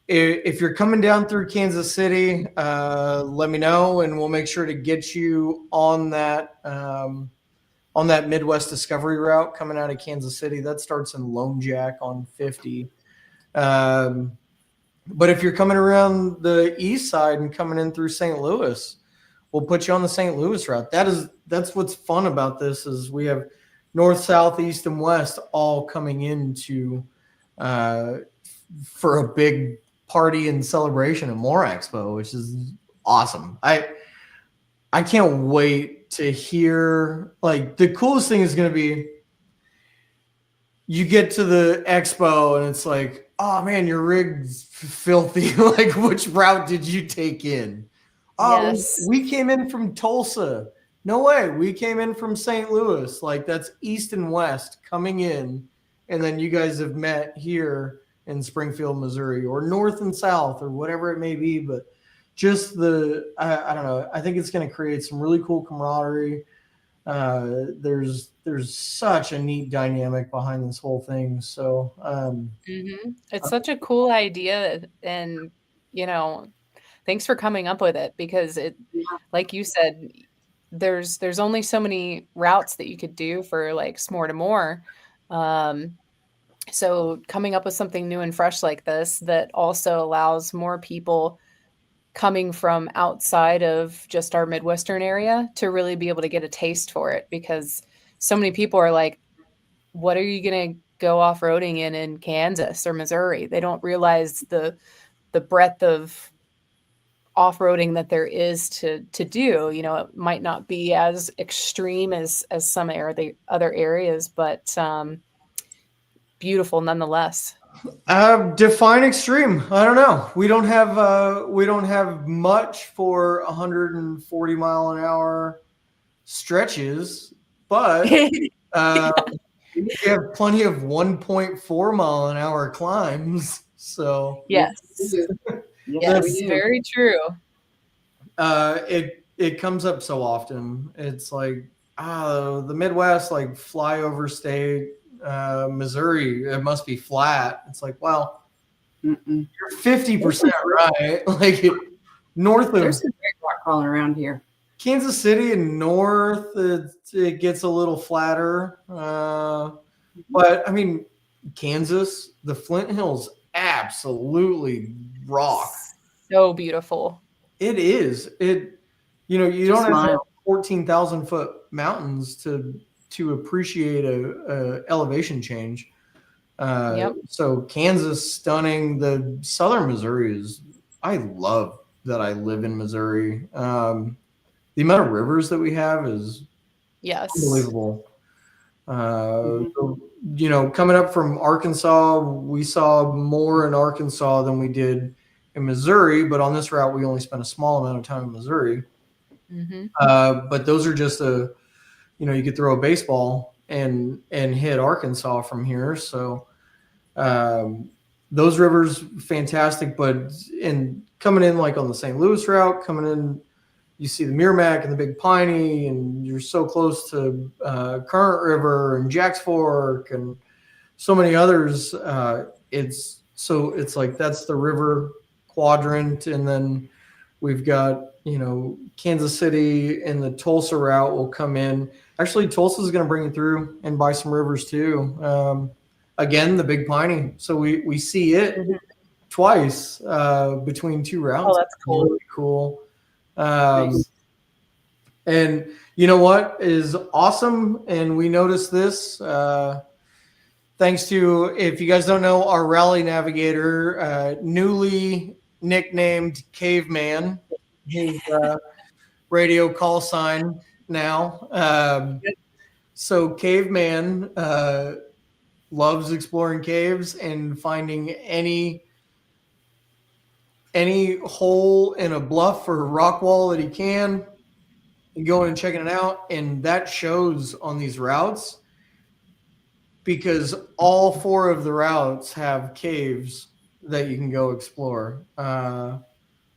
if you're coming down through Kansas City, let me know, and we'll make sure to get you on that Midwest Discovery route coming out of Kansas City. That starts in Lone Jack on 50. But if you're coming around the east side and coming in through St. Louis, we'll put you on the St. Louis route. That's what's fun about this is we have north, south, east, and west all coming into for a big party and celebration at More Expo, which is awesome. I can't wait to hear, like, the coolest thing is going to be you get to the expo and it's like, oh man, your rig's filthy. Like, which route did you take in? Oh, Yes. we came in from Tulsa. No way. We came in from St. Louis. Like, that's east and west coming in. And then you guys have met here in Springfield, Missouri, or north and south, or whatever it may be. But just I don't know. I think it's going to create some really cool camaraderie. There's such a neat dynamic behind this whole thing. So It's such a cool idea, and thanks for coming up with it, because it, like you said, there's only so many routes that you could do for like S'more to More. So coming up with something new and fresh like this that also allows more people coming from outside of just our Midwestern area to really be able to get a taste for it, because so many people are like, what are you going to go off-roading in Kansas or Missouri? They don't realize the breadth of off-roading that there is to do. It might not be as extreme as some the other areas, but beautiful nonetheless. Define extreme. I don't know. We don't have much for 140 mile an hour stretches, but we have plenty of 1.4 mile an hour climbs. So yes, Yes, very true. it comes up so often. It's like, the Midwest, like flyover state. Missouri, it must be flat. It's like, well, you're 50% right. Like, north of there's some great rock crawling around here. Kansas City and north, it gets a little flatter. But I mean, Kansas, the Flint Hills absolutely rock. So beautiful. It is. You don't have to have 14,000 foot mountains to appreciate a elevation change. So Kansas, stunning. The southern Missouri I love that I live in Missouri. The amount of rivers that we have is unbelievable. Coming up from Arkansas, we saw more in Arkansas than we did in Missouri, but on this route, we only spent a small amount of time in Missouri. But those are just you could throw a baseball and hit Arkansas from here. So those rivers, fantastic. But coming in like on the St. Louis route, coming in, you see the Meramec and the Big Piney, and you're so close to Current River and Jack's Fork and so many others. It's like that's the river quadrant, and then we've got Kansas City and the Tulsa route will come in. Actually, Tulsa is going to bring it through and buy some rivers too. Again, the Big Piney. So we see it twice between two routes. Oh, that's cool. Really cool. Nice. And you know what is awesome? And we noticed this thanks to, if you guys don't know, our rally navigator, newly nicknamed Caveman, his radio call sign now. So Caveman loves exploring caves and finding any hole in a bluff or rock wall that he can, and going and checking it out. And that shows on these routes, because all 4 of the routes have caves that you can go explore,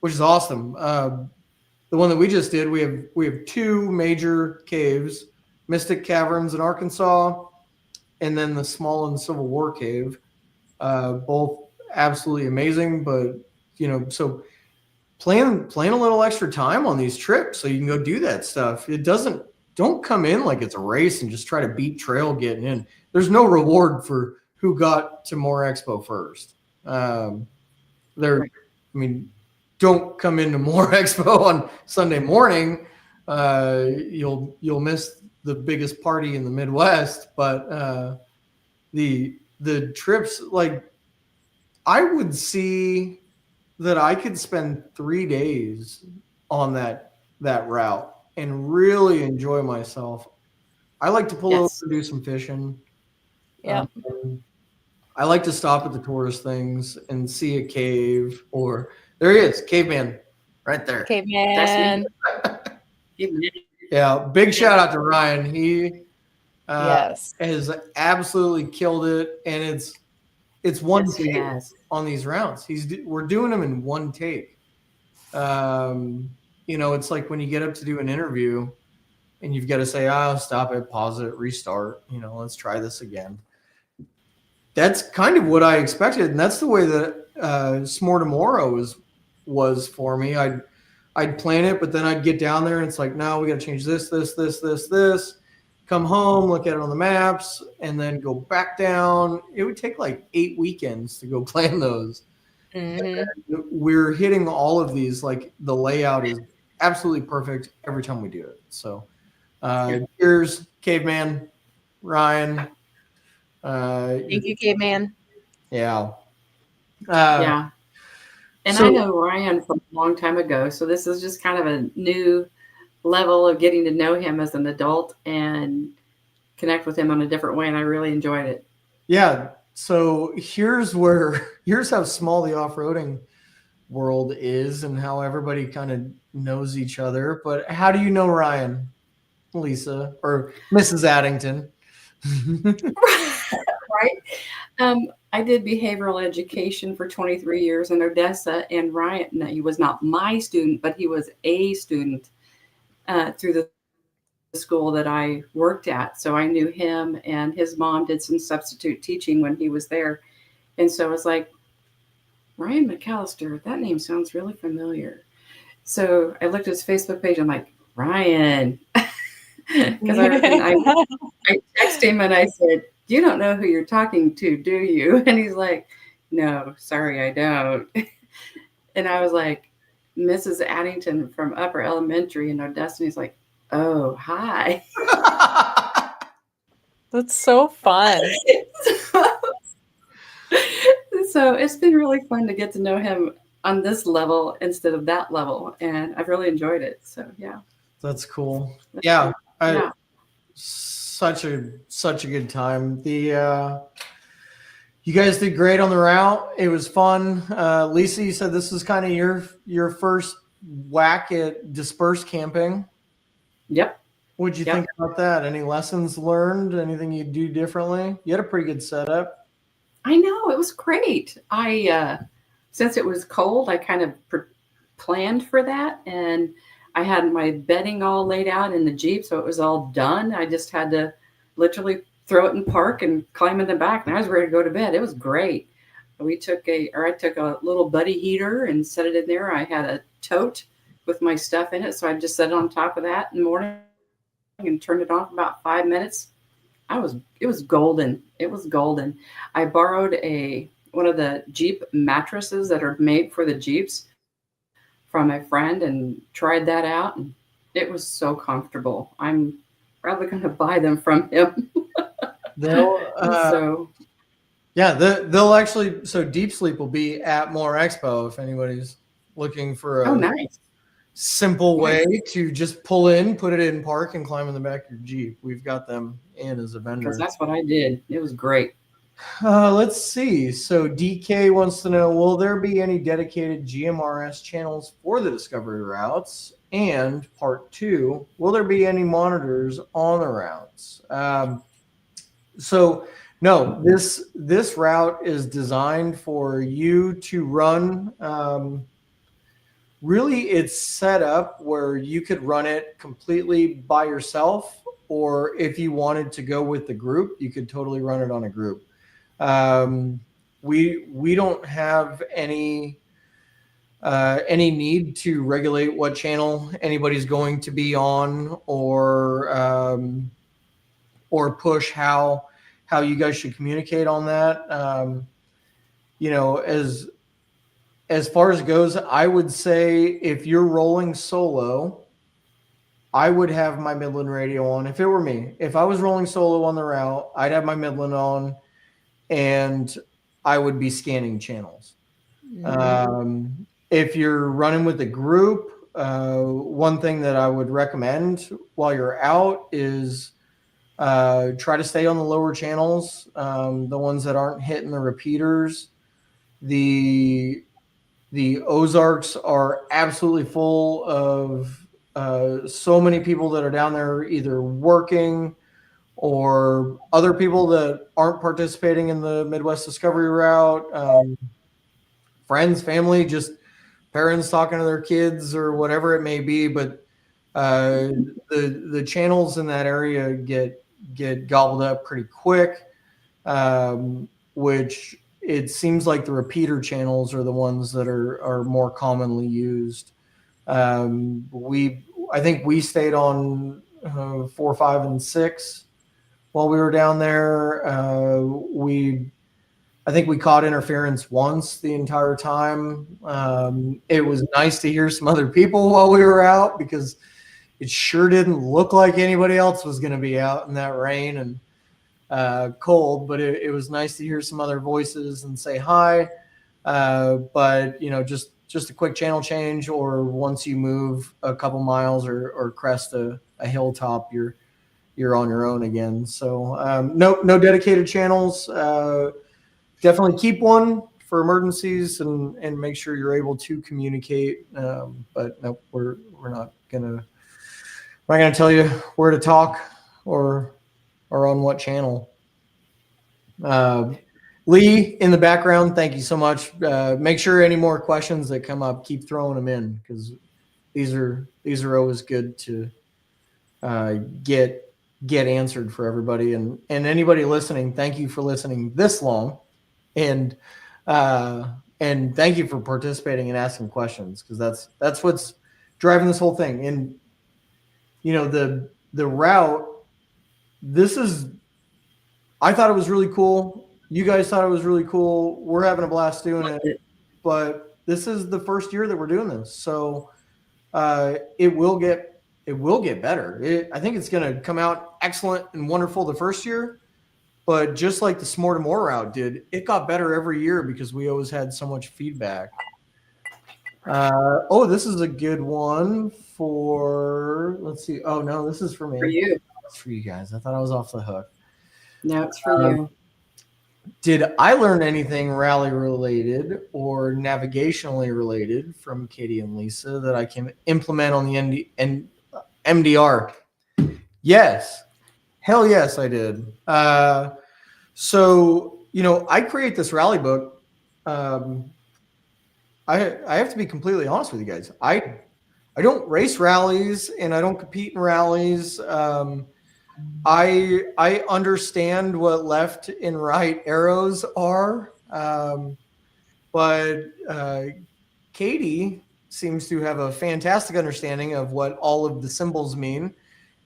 which is awesome. The one that we just did, we have 2 major caves, Mystic Caverns in Arkansas, and then the Small Civil War Cave, both absolutely amazing. But so plan a little extra time on these trips so you can go do that stuff. Don't come in like it's a race and just try to beat trail getting in. There's no reward for who got to Moore Expo first. Don't come into Moore Expo on Sunday morning. You'll miss the biggest party in the Midwest. But the trips, like, I would see that I could spend 3 days on that route and really enjoy myself. I like to pull over and do some fishing. Yeah. I like to stop at the tourist things and see a cave, or there he is, Caveman, right there. Caveman. Yeah, big shout out to Ryan. He Yes. has absolutely killed it, and it's one take on these rounds. We're doing them in one take. It's like when you get up to do an interview and you've got to say, "Oh, stop it, pause it, restart. Let's try this again." That's kind of what I expected, and that's the way that S'more Tomorrow was for me. I'd plan it, but then I'd get down there and it's like, no, we got to change this. Come home, look at it on the maps, and then go back down. It would take like 8 weekends to go plan those. Mm-hmm. We're hitting all of these. Like, the layout is absolutely perfect every time we do it. So cheers, Caveman, Ryan. Thank you, Caveman. Yeah. Yeah. And I know Ryan from a long time ago, so this is just kind of a new level of getting to know him as an adult and connect with him on a different way, and I really enjoyed it. Yeah. So here's how small the off-roading world is and how everybody kind of knows each other. But how do you know Ryan, Lisa, or Mrs. Addington? Right. I did behavioral education for 23 years in Odessa, and Ryan, he was not my student, but he was a student through the school that I worked at. So I knew him, and his mom did some substitute teaching when he was there. And so I was like, Ryan McAllister, that name sounds really familiar. So I looked at his Facebook page. I'm like, Ryan. Because I texted him and I said, you don't know who you're talking to, do you? And he's like, no, sorry, I don't. And I was like, Mrs. Addington from Upper Elementary in Odessa. And he's like, oh, hi. That's so fun. So it's been really fun to get to know him on this level instead of that level. And I've really enjoyed it. So, yeah. That's cool. Yeah. Such a good time. You guys did great on the route. It was fun. Lisa, you said this was kind of your first whack at dispersed camping. Yep. What'd you think about that? Any lessons learned? Anything you'd do differently? You had a pretty good setup. I know, it was great. Since it was cold, I kind of planned for that, and I had my bedding all laid out in the Jeep, so it was all done. I just had to literally throw it in park and climb in the back, and I was ready to go to bed. It was great. I took a little buddy heater and set it in there. I had a tote with my stuff in it, so I just set it on top of that in the morning and turned it on for about 5 minutes. It was golden. It was golden. I borrowed one of the Jeep mattresses that are made for the Jeeps from a friend and tried that out, and It was so comfortable. I'm probably going to buy them from him. They'll, So yeah, they'll actually. So Deep Sleep will be at More Expo if anybody's looking for a nice. simple way to just pull in, put it in park, and climb in the back of your Jeep. We've got them in as a vendor. Because that's what I did. It was great. Let's see. So DK wants to know, will there be any dedicated GMRS channels for the Discovery routes? And part 2, will there be any monitors on the routes? So no, this route is designed for you to run. Really, it's set up where you could run it completely by yourself, or if you wanted to go with the group, you could totally run it on a group. We don't have any need to regulate what channel anybody's going to be on, or push how you guys should communicate on that. As far as it goes, I would say if you're rolling solo, I would have my Midland radio on. If it were me, if I was rolling solo on the route, I'd have my Midland on, and I would be scanning channels. If you're running with a group, one thing that I would recommend while you're out is try to stay on the lower channels, the ones that aren't hitting the repeaters. The Ozarks are absolutely full of so many people that are down there either working or other people that aren't participating in the Midwest Discovery route, friends, family, just parents talking to their kids or whatever it may be. But the channels in that area get gobbled up pretty quick, which it seems like the repeater channels are the ones that are more commonly used. I think we stayed on 4, 5, and 6 while we were down there. I think we caught interference once the entire time. It was nice to hear some other people while we were out, because it sure didn't look like anybody else was going to be out in that rain and cold, but it was nice to hear some other voices and say hi. But just a quick channel change, or once you move a couple miles or crest a hilltop, you're on your own again. So no dedicated channels. Definitely keep one for emergencies and make sure you're able to communicate. But no, we're not gonna tell you where to talk or on what channel. Lee in the background, thank you so much. Make sure any more questions that come up, keep throwing them in, because these are always good to get answered for everybody. And anybody listening, thank you for listening this long, and thank you for participating and asking questions, because that's what's driving this whole thing. And the route, I thought it was really cool. You guys thought it was really cool. We're having a blast doing it, but this is the first year that we're doing this. So it will get better. I think it's going to come out excellent and wonderful the first year, but just like the S'more to More route did, it got better every year because we always had so much feedback. This is a good one for, let's see. Oh no, this is for me. For you. It's for you guys. I thought I was off the hook. No, it's for you. Did I learn anything rally related or navigationally related from Katie and Lisa that I can implement on the MDR? Yes. Hell yes, I did. So, I create this rally book. I have to be completely honest with you guys. I don't race rallies and I don't compete in rallies. I understand what left and right arrows are, but Katie seems to have a fantastic understanding of what all of the symbols mean,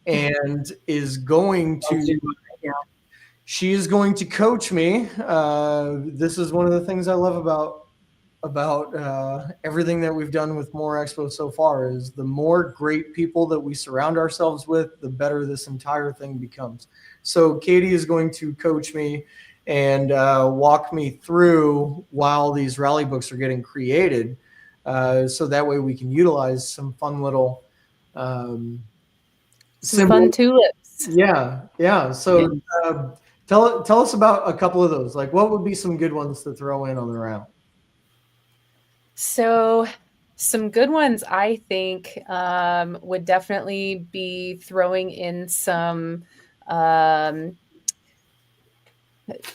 and is going to. She is going to coach me. This is one of the things I love about everything that we've done with More Expo so far is the more great people that we surround ourselves with, the better this entire thing becomes. So Katie is going to coach me and walk me through while these rally books are getting created. So that way we can utilize some fun little Some fun tulips. Yeah. So tell us about a couple of those. Like, what would be some good ones to throw in on the round? So some good ones, I think, would definitely be throwing in some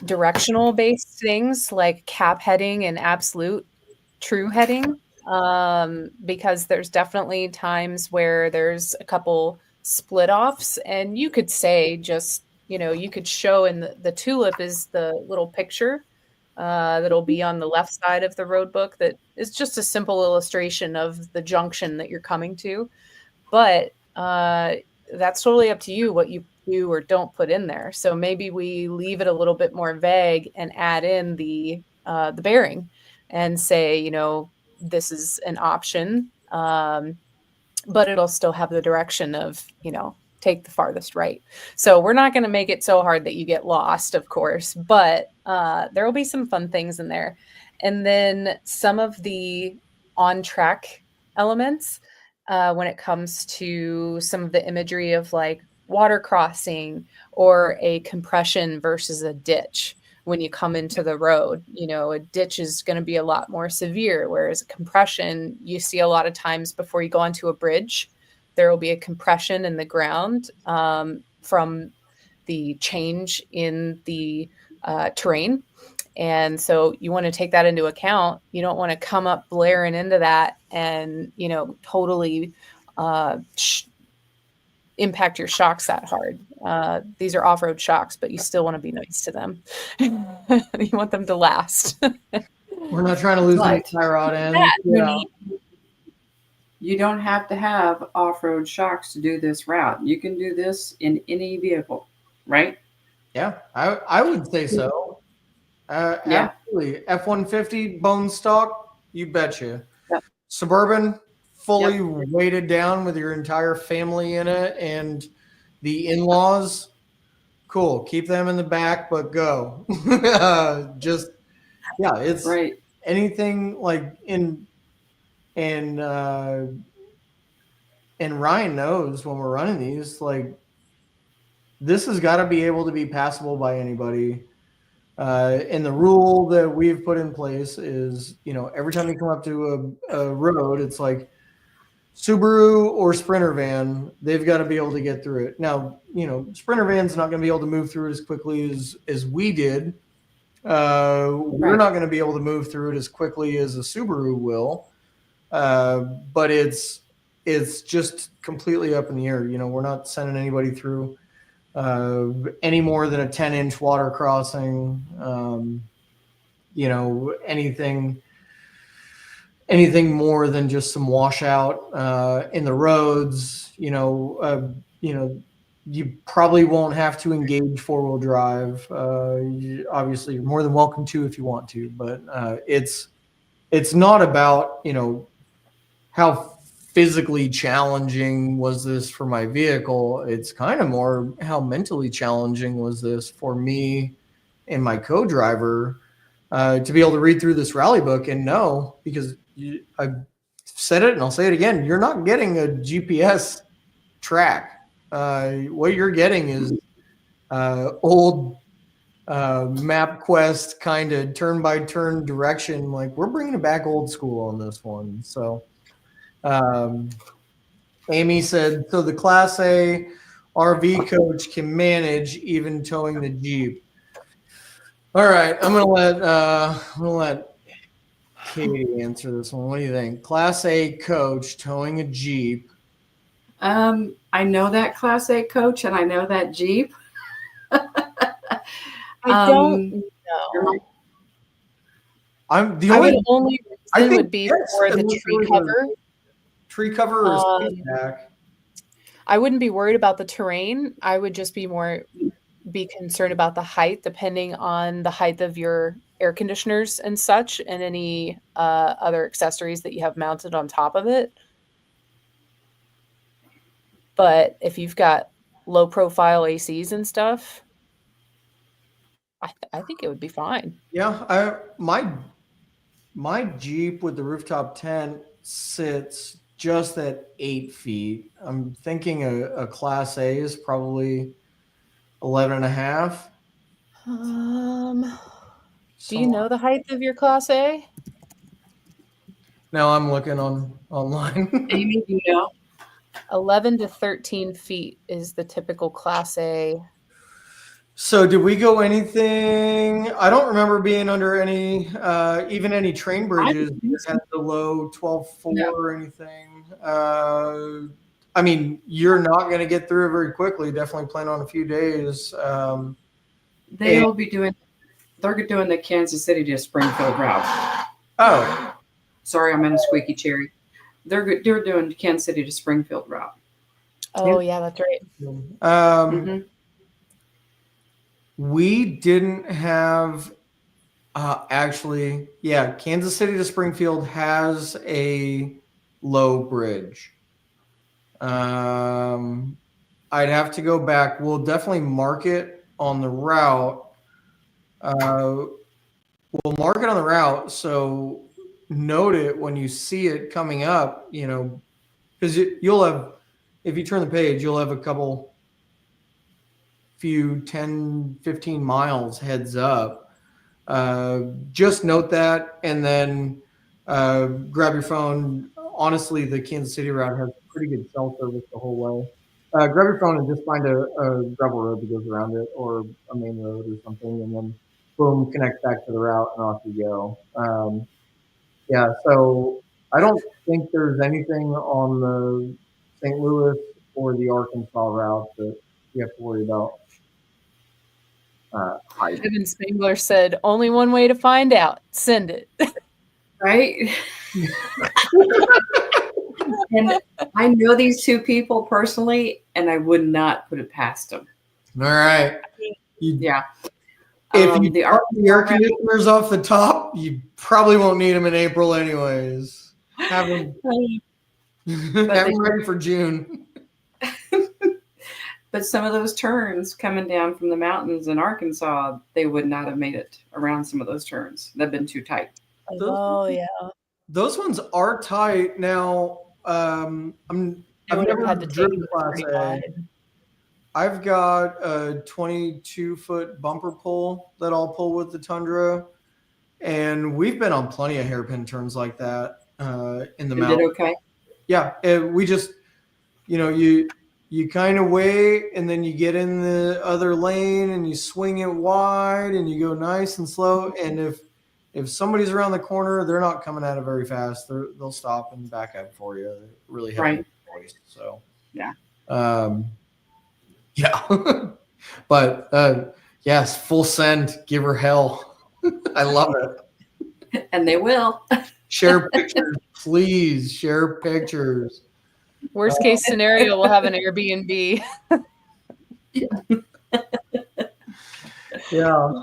directional based things like cap heading and absolute true heading, because there's definitely times where there's a couple split offs, and you could say just, you could show in the tulip is the little picture that'll be on the left side of the road book that is just a simple illustration of the junction that you're coming to. But that's totally up to you what you do or don't put in there. So maybe we leave it a little bit more vague and add in the bearing and say, this is an option, but it'll still have the direction of, take the farthest right. So we're not going to make it so hard that you get lost, of course, but there will be some fun things in there. And then some of the on-track elements when it comes to some of the imagery of like water crossing or a compression versus a ditch. When you come into the road, a ditch is going to be a lot more severe, whereas a compression, you see a lot of times before you go onto a bridge, there will be a compression in the ground from the change in the terrain. And so you want to take that into account. You don't want to come up blaring into that and, totally impact your shocks that hard. These are off-road shocks, but you still want to be nice to them. You want them to last. We're not trying to lose any tie rod end. Yeah. You don't have to have off-road shocks to do this route. You can do this in any vehicle, right? Yeah, I would say so. Yeah. Absolutely. F-150 bone stock, you betcha. Yep. Suburban, fully weighted down with your entire family in it, and the in-laws, cool. Keep them in the back, but go. It's right. Anything like and Ryan knows when we're running these, like, this has got to be able to be passable by anybody. And the rule that we've put in place is, every time you come up to a road, it's like Subaru or Sprinter van, they've got to be able to get through it. Now, Sprinter van's not going to be able to move through it as quickly as we did. We're not going to be able to move through it as quickly as a Subaru will. But it's just completely up in the air. We're not sending anybody through any more than a 10-inch water crossing. Anything more than just some washout in the roads. You probably won't have to engage four-wheel drive. Obviously, you're more than welcome to if you want to, but it's not about how physically challenging was this for my vehicle. It's kind of more how mentally challenging was this for me and my co-driver to be able to read through this rally book and know, because I said it and I'll say it again, you're not getting a GPS track. What you're getting is old MapQuest kind of turn-by-turn direction. Like, we're bringing it back old school on this one. So Amy said, so the Class A RV coach can manage even towing the Jeep. All right, I'm gonna let Katie answer this one. What do you think? Class A coach towing a Jeep. I know that Class A coach and I know that Jeep. I don't know. I'm the only. Only reason would be for the tree cover. Tree cover or space back. I wouldn't be worried about the terrain. I would just be concerned about the height, depending on the height of your air conditioners and such, and any other accessories that you have mounted on top of it. But if you've got low profile ACs and stuff, I think it would be fine. Yeah, my Jeep with the rooftop tent sits just at 8 feet. I'm thinking a Class A is probably 11 and a half. Do you know the height of your Class A? No, I'm looking online. Amy, do you know? 11 to 13 feet is the typical Class A. So did we go anything? I don't remember being under any, even any train bridges at the low 12.4 No. or anything. I mean, you're not going to get through it very quickly. Definitely plan on a few days. They're doing the Kansas City to Springfield route. Oh, Sorry, I'm in a squeaky cherry. They're doing Kansas City to Springfield route. Oh, yeah, that's right. Mhm. We didn't have, actually, yeah, Kansas City to Springfield has a low bridge. I'd have to go back. We'll definitely mark it on the route. We'll mark it on the route, so note it when you see it coming up, you know, because you'll have, if you turn the page, you'll have a few 10, 15 miles heads up. Just note that, and then grab your phone. Honestly, the Kansas City route has pretty good cell service the whole way. Grab your phone and just find a gravel road that goes around it, or a main road or something, and then boom, connect back to the route and off you go. Yeah, so I don't think there's anything on the St. Louis or the Arkansas route that you have to worry about. Evan Spangler said, only one way to find out. Send it. Right? And I know these two people personally, and I would not put it past them. All right. Yeah. If you the cut the air conditioners off the top, you probably won't need them in April anyways. Have them ready for June. But some of those turns coming down from the mountains in Arkansas, they would not have made it around some of those turns. They've been too tight. Oh, yeah. Those ones are tight. Now, I've never had to driven take Class A. I've got a 22-foot bumper pull that I'll pull with the Tundra, and we've been on plenty of hairpin turns like that in the mountains. Did okay? Yeah, we just, you kind of wait, and then you get in the other lane, and you swing it wide, and you go nice and slow. And if somebody's around the corner, they're not coming at it very fast. They'll stop and back up for you. They're really heavy voice. So yeah. Yeah. But yes, full send, give her hell. I love it. And they will. Share pictures, please. Share pictures. Worst case scenario, we'll have an Airbnb. Yeah.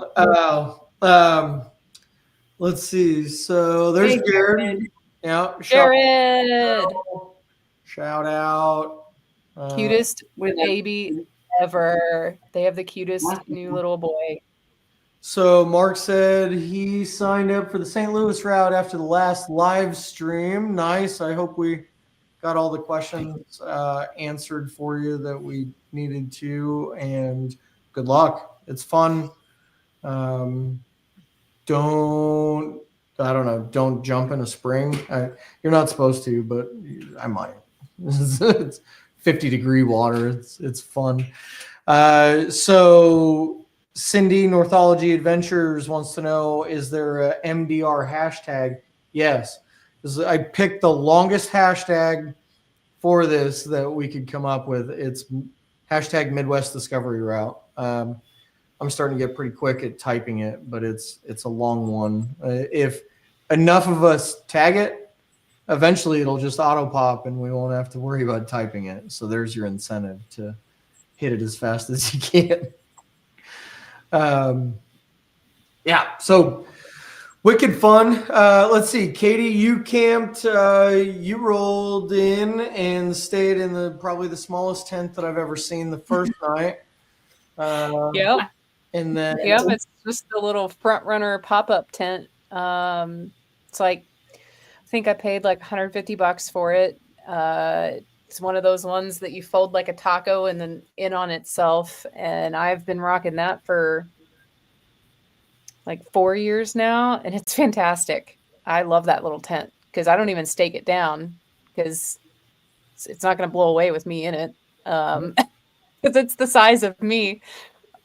Let's see. So there's Hey, Jared. Yeah. Jared. Shout out. Cutest baby ever. They have the cutest new little boy. So Mark said he signed up for the St. Louis route after the last live stream. Nice. I hope we got all the questions answered for you that we needed to, and good luck. It's fun. Don't jump in a spring. You're not supposed to, but I might. It's 50-degree water. It's fun. So Cindy Northology Adventures wants to know, is there a MDR hashtag? Yes. I picked the longest hashtag for this that we could come up with. It's hashtag Midwest Discovery Route. I'm starting to get pretty quick at typing it, but it's a long one. If enough of us tag it, eventually it'll just auto pop and we won't have to worry about typing it. So there's your incentive to hit it as fast as you can. Yeah. So Wicked fun. Let's see, Katie, you camped. You rolled in and stayed in probably the smallest tent that I've ever seen the first night. Yep. And then Yep. It's just a little front runner pop-up tent. It's like, I think I paid like $150 for it. It's one of those ones that you fold like a taco and then in on itself. And I've been rocking that for like 4 years now, and it's fantastic. I love that little tent because I don't even stake it down because it's not going to blow away with me in it because it's the size of me.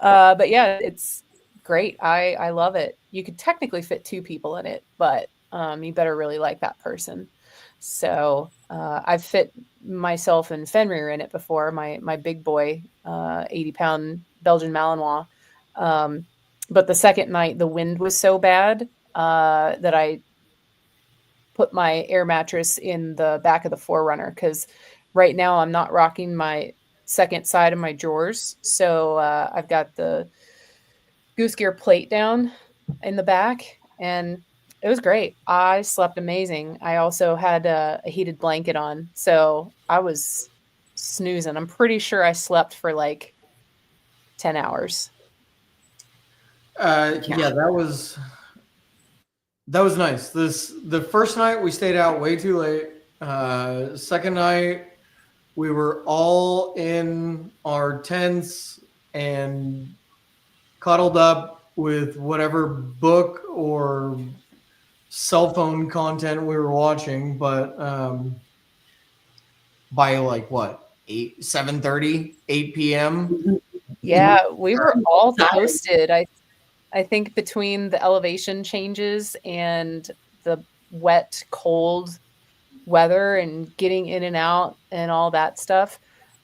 But yeah, it's great. I love it. You could technically fit 2 people in it, but you better really like that person. So I've fit myself and Fenrir in it before, my big boy, 80-pound Belgian Malinois. But the second night, the wind was so bad that I put my air mattress in the back of the Forerunner because right now I'm not rocking my second side of my drawers. So I've got the Goose Gear plate down in the back, and it was great. I slept amazing. I also had a heated blanket on, so I was snoozing. I'm pretty sure I slept for like 10 hours. Yeah, that was nice. The first night we stayed out way too late. Second night we were all in our tents and cuddled up with whatever book or cell phone content we were watching. But by like what, 7:30, 8 p.m. Yeah, we were all toasted. I think between the elevation changes and the wet, cold weather and getting in and out and all that stuff.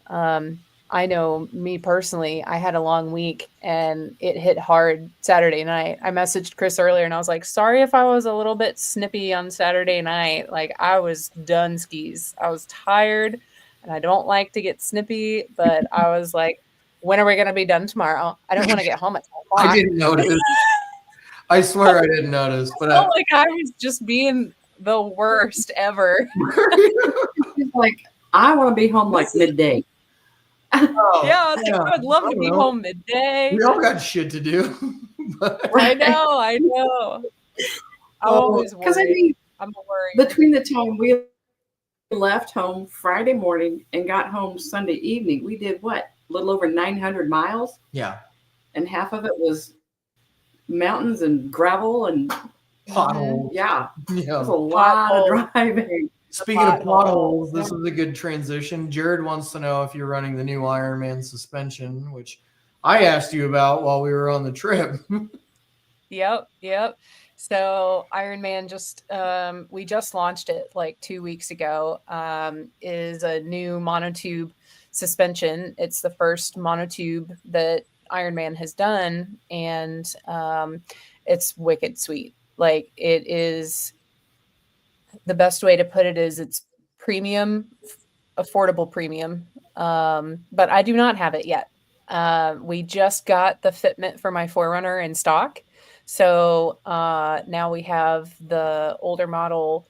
I know me personally, I had a long week and it hit hard Saturday night. I messaged Chris earlier and I was like, sorry if I was a little bit snippy on Saturday night. Like I was done skis. I was tired and I don't like to get snippy, but I was like, when are we going to be done tomorrow? I don't want to get home at 10 o'clock. I didn't notice. I swear I didn't notice. But I felt like I was just being the worst ever. It's like, I want to be home like midday. Oh, yeah, I was like, I would love to be home midday. We all got shit to do. I know. I'm always worried. Because I mean, I'm worried. Between the time we left home Friday morning and got home Sunday evening, we did what? A little over 900 miles. Yeah. And half of it was mountains and gravel and potholes. Yeah. Yeah. It was a lot of driving. Speaking of potholes, this is a good transition. Jared wants to know if you're running the new Ironman suspension, which I asked you about while we were on the trip. Yep. So Ironman we just launched it like 2 weeks ago, is a new monotube suspension. It's the first monotube that Ironman has done, and it's wicked sweet. Like it is, the best way to put it is it's premium, affordable premium. But I do not have it yet. We just got the fitment for my Forerunner in stock. So now we have the older model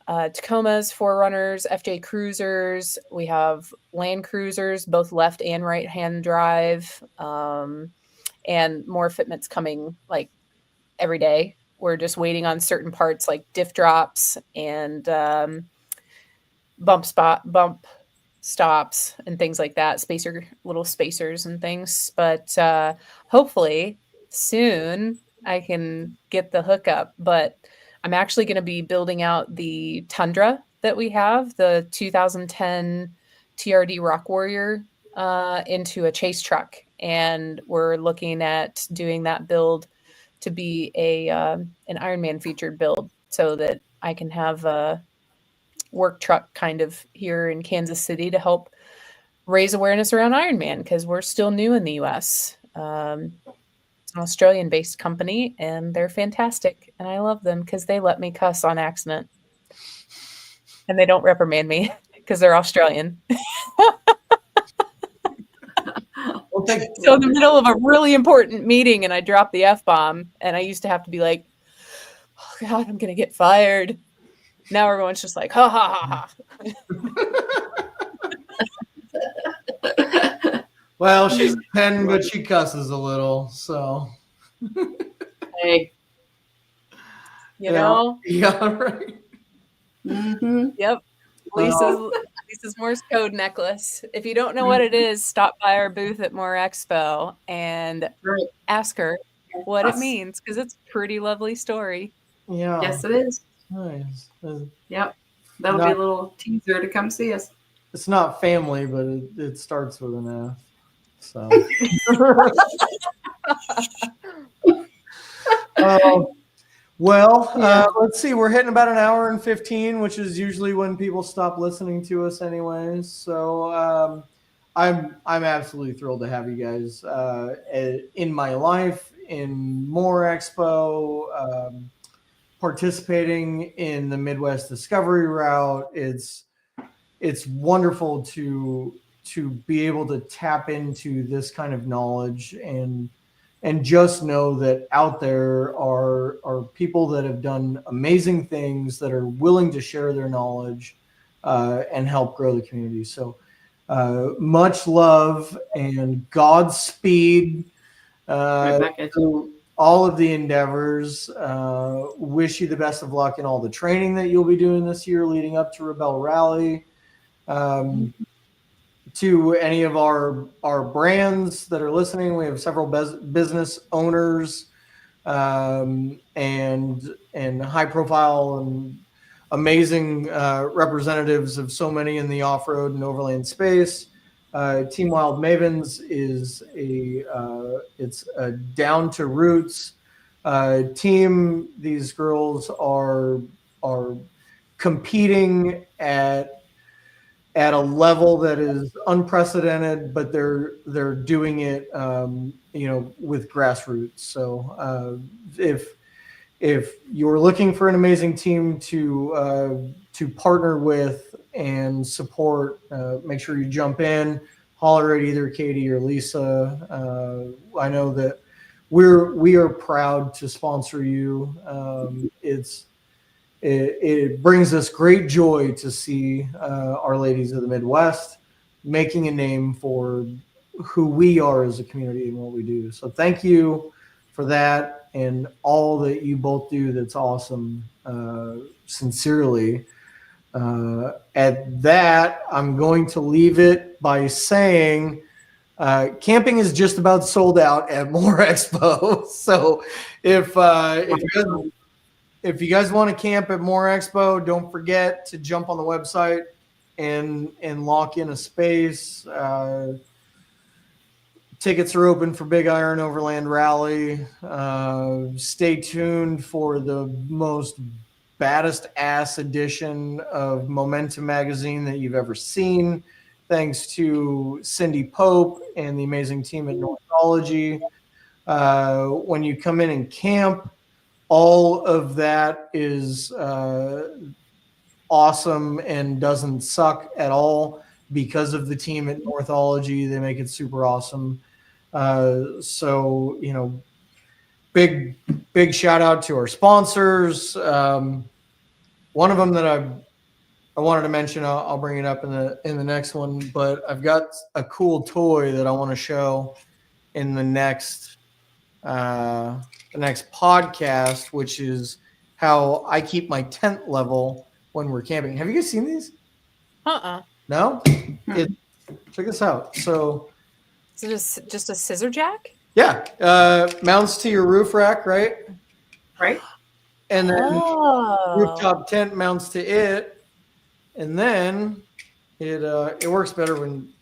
Tacomas, Forerunners, FJ Cruisers. We have Land Cruisers, both left and right hand drive, and more fitments coming like every day. We're just waiting on certain parts like diff drops and bump stops and things like that, little spacers and things. But hopefully soon I can get the hookup. But I'm actually going to be building out the Tundra that we have, the 2010 TRD Rock Warrior, into a chase truck. And we're looking at doing that build to be an Ironman featured build so that I can have a work truck kind of here in Kansas City to help raise awareness around Ironman because we're still new in the US. It's an Australian-based company, and they're fantastic, and I love them because they let me cuss on accident, and they don't reprimand me because they're Australian. So in the middle of a really important meeting, and I dropped the F-bomb, and I used to have to be like, God, I'm going to get fired. Now everyone's just like, ha, ha, ha, ha. Well, she's 10, but she cusses a little, so. Hey. You know? Yeah, right. Mm-hmm. Yep. Lisa's Morse code necklace. If you don't know what it is, stop by our booth at More Expo and ask her what it means, because it's a pretty lovely story. Yeah. Yes, it is. Nice. Yep. That'll be a little teaser to come see us. It's not family, but it starts with an F. So. Let's see. We're hitting about an hour and 15, which is usually when people stop listening to us, anyways. So I'm absolutely thrilled to have you guys in my life, in More Expo, participating in the Midwest Discovery Route. It's wonderful to be able to tap into this kind of knowledge and just know that out there are people that have done amazing things, that are willing to share their knowledge and help grow the community. So much love and Godspeed to all of the endeavors. Wish you the best of luck in all the training that you'll be doing this year leading up to Rebel Rally. To any of our brands that are listening, we have several business owners and high profile and amazing representatives of so many in the off-road and overland space. Team Wild Mavens is it's a down to roots team. These girls are competing at a level that is unprecedented, but they're doing it, with grassroots. So if you're looking for an amazing team to partner with and support, make sure you jump in, holler at either Katie or Lisa. I know that we are proud to sponsor you. It brings us great joy to see our ladies of the Midwest making a name for who we are as a community and what we do. So thank you for that and all that you both do. That's awesome. Sincerely. At that, I'm going to leave it by saying camping is just about sold out at More Expo. So if you guys want to camp at More Expo, don't forget to jump on the website and lock in a space. Tickets are open for Big Iron Overland Rally. Stay tuned for the most baddest ass edition of Momentum magazine that you've ever seen. Thanks to Cindy Pope and the amazing team at Northology. When you come in and camp, all of that is awesome and doesn't suck at all because of the team at Northology. They make it super awesome. So, big shout out to our sponsors. One of them that I wanted to mention, I'll bring it up in the next one, but I've got a cool toy that I want to show in the next podcast, which is how I keep my tent level when we're camping. Have you guys seen these? No? Check this out. So is it just a scissor jack? Yeah. Mounts to your roof rack, right? Right. And then rooftop tent mounts to it. And then it works better when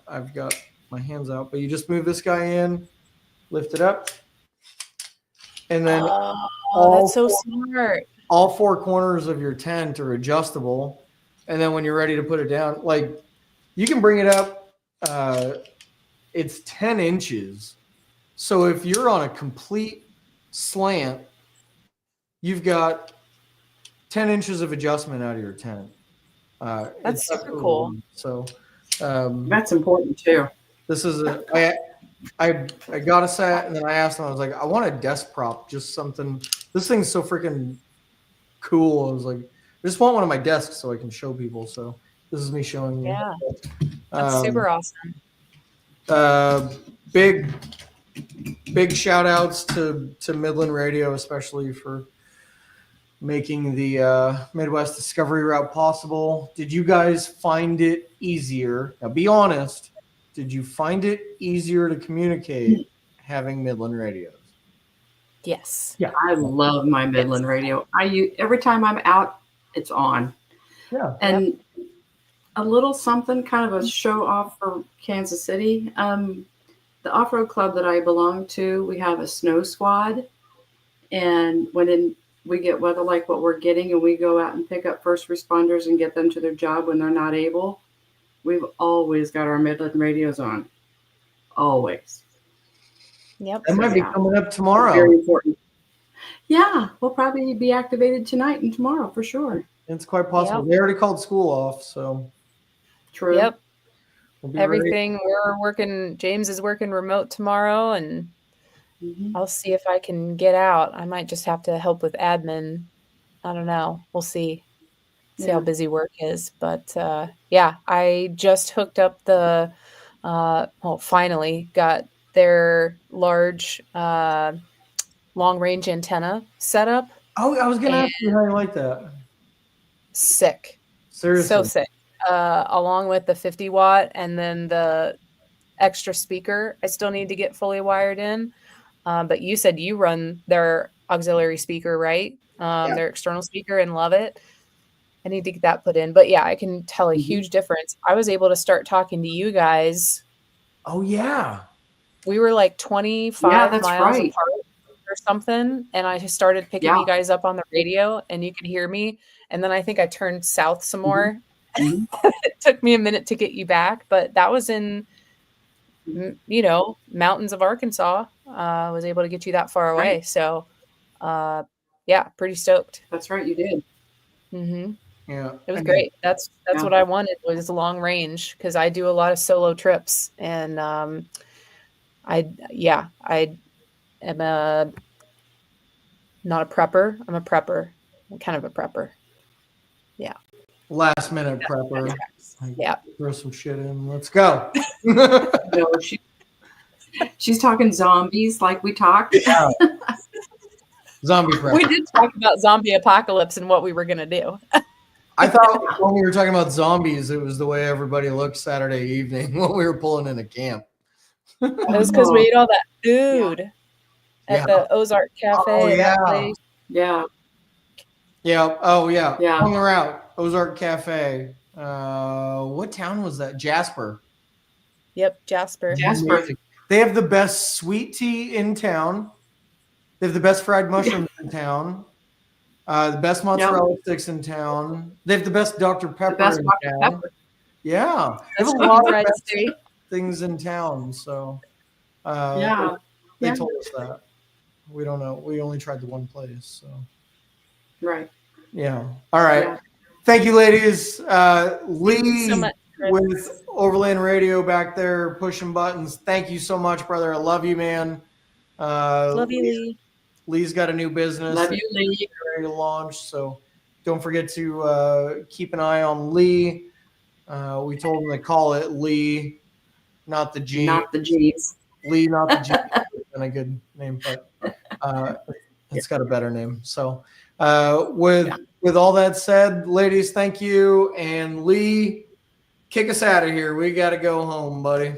I've got my hands out. But you just move this guy in, lift it up. And then that's so smart. All four corners of your tent are adjustable. And then when you're ready to put it down, like you can bring it up. It's 10 inches. So if you're on a complete slant, you've got 10 inches of adjustment out of your tent. That's super cool. So that's important too. This is I got a set and then I asked them, I was like, I want a desk prop, just something. This thing's so freaking cool. I was like, I just want one on my desk so I can show people. So this is me showing you. Yeah, that's super awesome. Big shout outs to Midland Radio, especially for making the Midwest Discovery Route possible. Did you guys find it easier? Now, be honest. Did you find it easier to communicate having Midland radios? Yes. Yeah, I love my Midland radio. Every time I'm out, it's on. Yeah. And a little something, kind of a show off for Kansas City. The off-road club that I belong to, we have a snow squad. And we get weather like what we're getting, and we go out and pick up first responders and get them to their job when they're not able, we've always got our Midland radios on. Always. Yep. That might be coming up tomorrow. Very important. Yeah, we'll probably be activated tonight and tomorrow for sure. It's quite possible. Yep. They already called school off, so. True. Yep. We'll be Everything we're working. James is working remote tomorrow, and I'll see if I can get out. I might just have to help with admin. I don't know. We'll see. See how busy work is. But yeah, I just hooked up the. Finally got their large long range antenna set up. Oh, I was gonna ask you how you like that. Sick. Seriously. So sick. Along with the 50 watt and then the extra speaker, I still need to get fully wired in. But you said you run their auxiliary speaker, right? Their external speaker, and love it. I need to get that put in. But yeah, I can tell a huge difference. I was able to start talking to you guys. Oh yeah. We were like 25 miles apart or something. And I just started picking you guys up on the radio, and you could hear me. And then I think I turned south some more. It took me a minute to get you back, but that was in, mountains of Arkansas. I was able to get you that far away. Right. So, yeah, pretty stoked. That's right. You did. Mm-hmm. Yeah. It was great. That's what I wanted, was long range, because I do a lot of solo trips, and I am not a prepper. I'm a prepper. I'm kind of a prepper. Yeah. Last minute prepper. Yeah. Throw some shit in. Let's go. No, she's talking zombies like we talked. Yeah. Zombie prep. We did talk about zombie apocalypse and what we were going to do. I thought when we were talking about zombies, it was the way everybody looked Saturday evening when we were pulling in a camp. It was because we ate all that food at the Ozark Cafe. Oh, yeah. Yeah. Yeah. Oh, yeah. Yeah. On the route, Ozark Cafe. What town was that? Jasper. Yep, Jasper. Amazing. They have the best sweet tea in town. They have the best fried mushrooms in town. The best mozzarella sticks in town. They have the best Dr. Pepper in town. Pepper. Yeah. They have a lot of best things in town. So they told us that. We don't know. We only tried the one place. So right. Yeah. All right. Yeah. Thank you, ladies. Lee so much, with Overland Radio back there pushing buttons. Thank you so much, brother. I love you, man. Love you, Lee. Lee's got a new business. Love you, Lee. Ready to launch. So don't forget to keep an eye on Lee. We told him to call it Lee, not the G. Not the G's. Lee, not the G. Been a good name, but it's got a better name. So with all that said, ladies, thank you. And Lee, kick us out of here. We got to go home, buddy.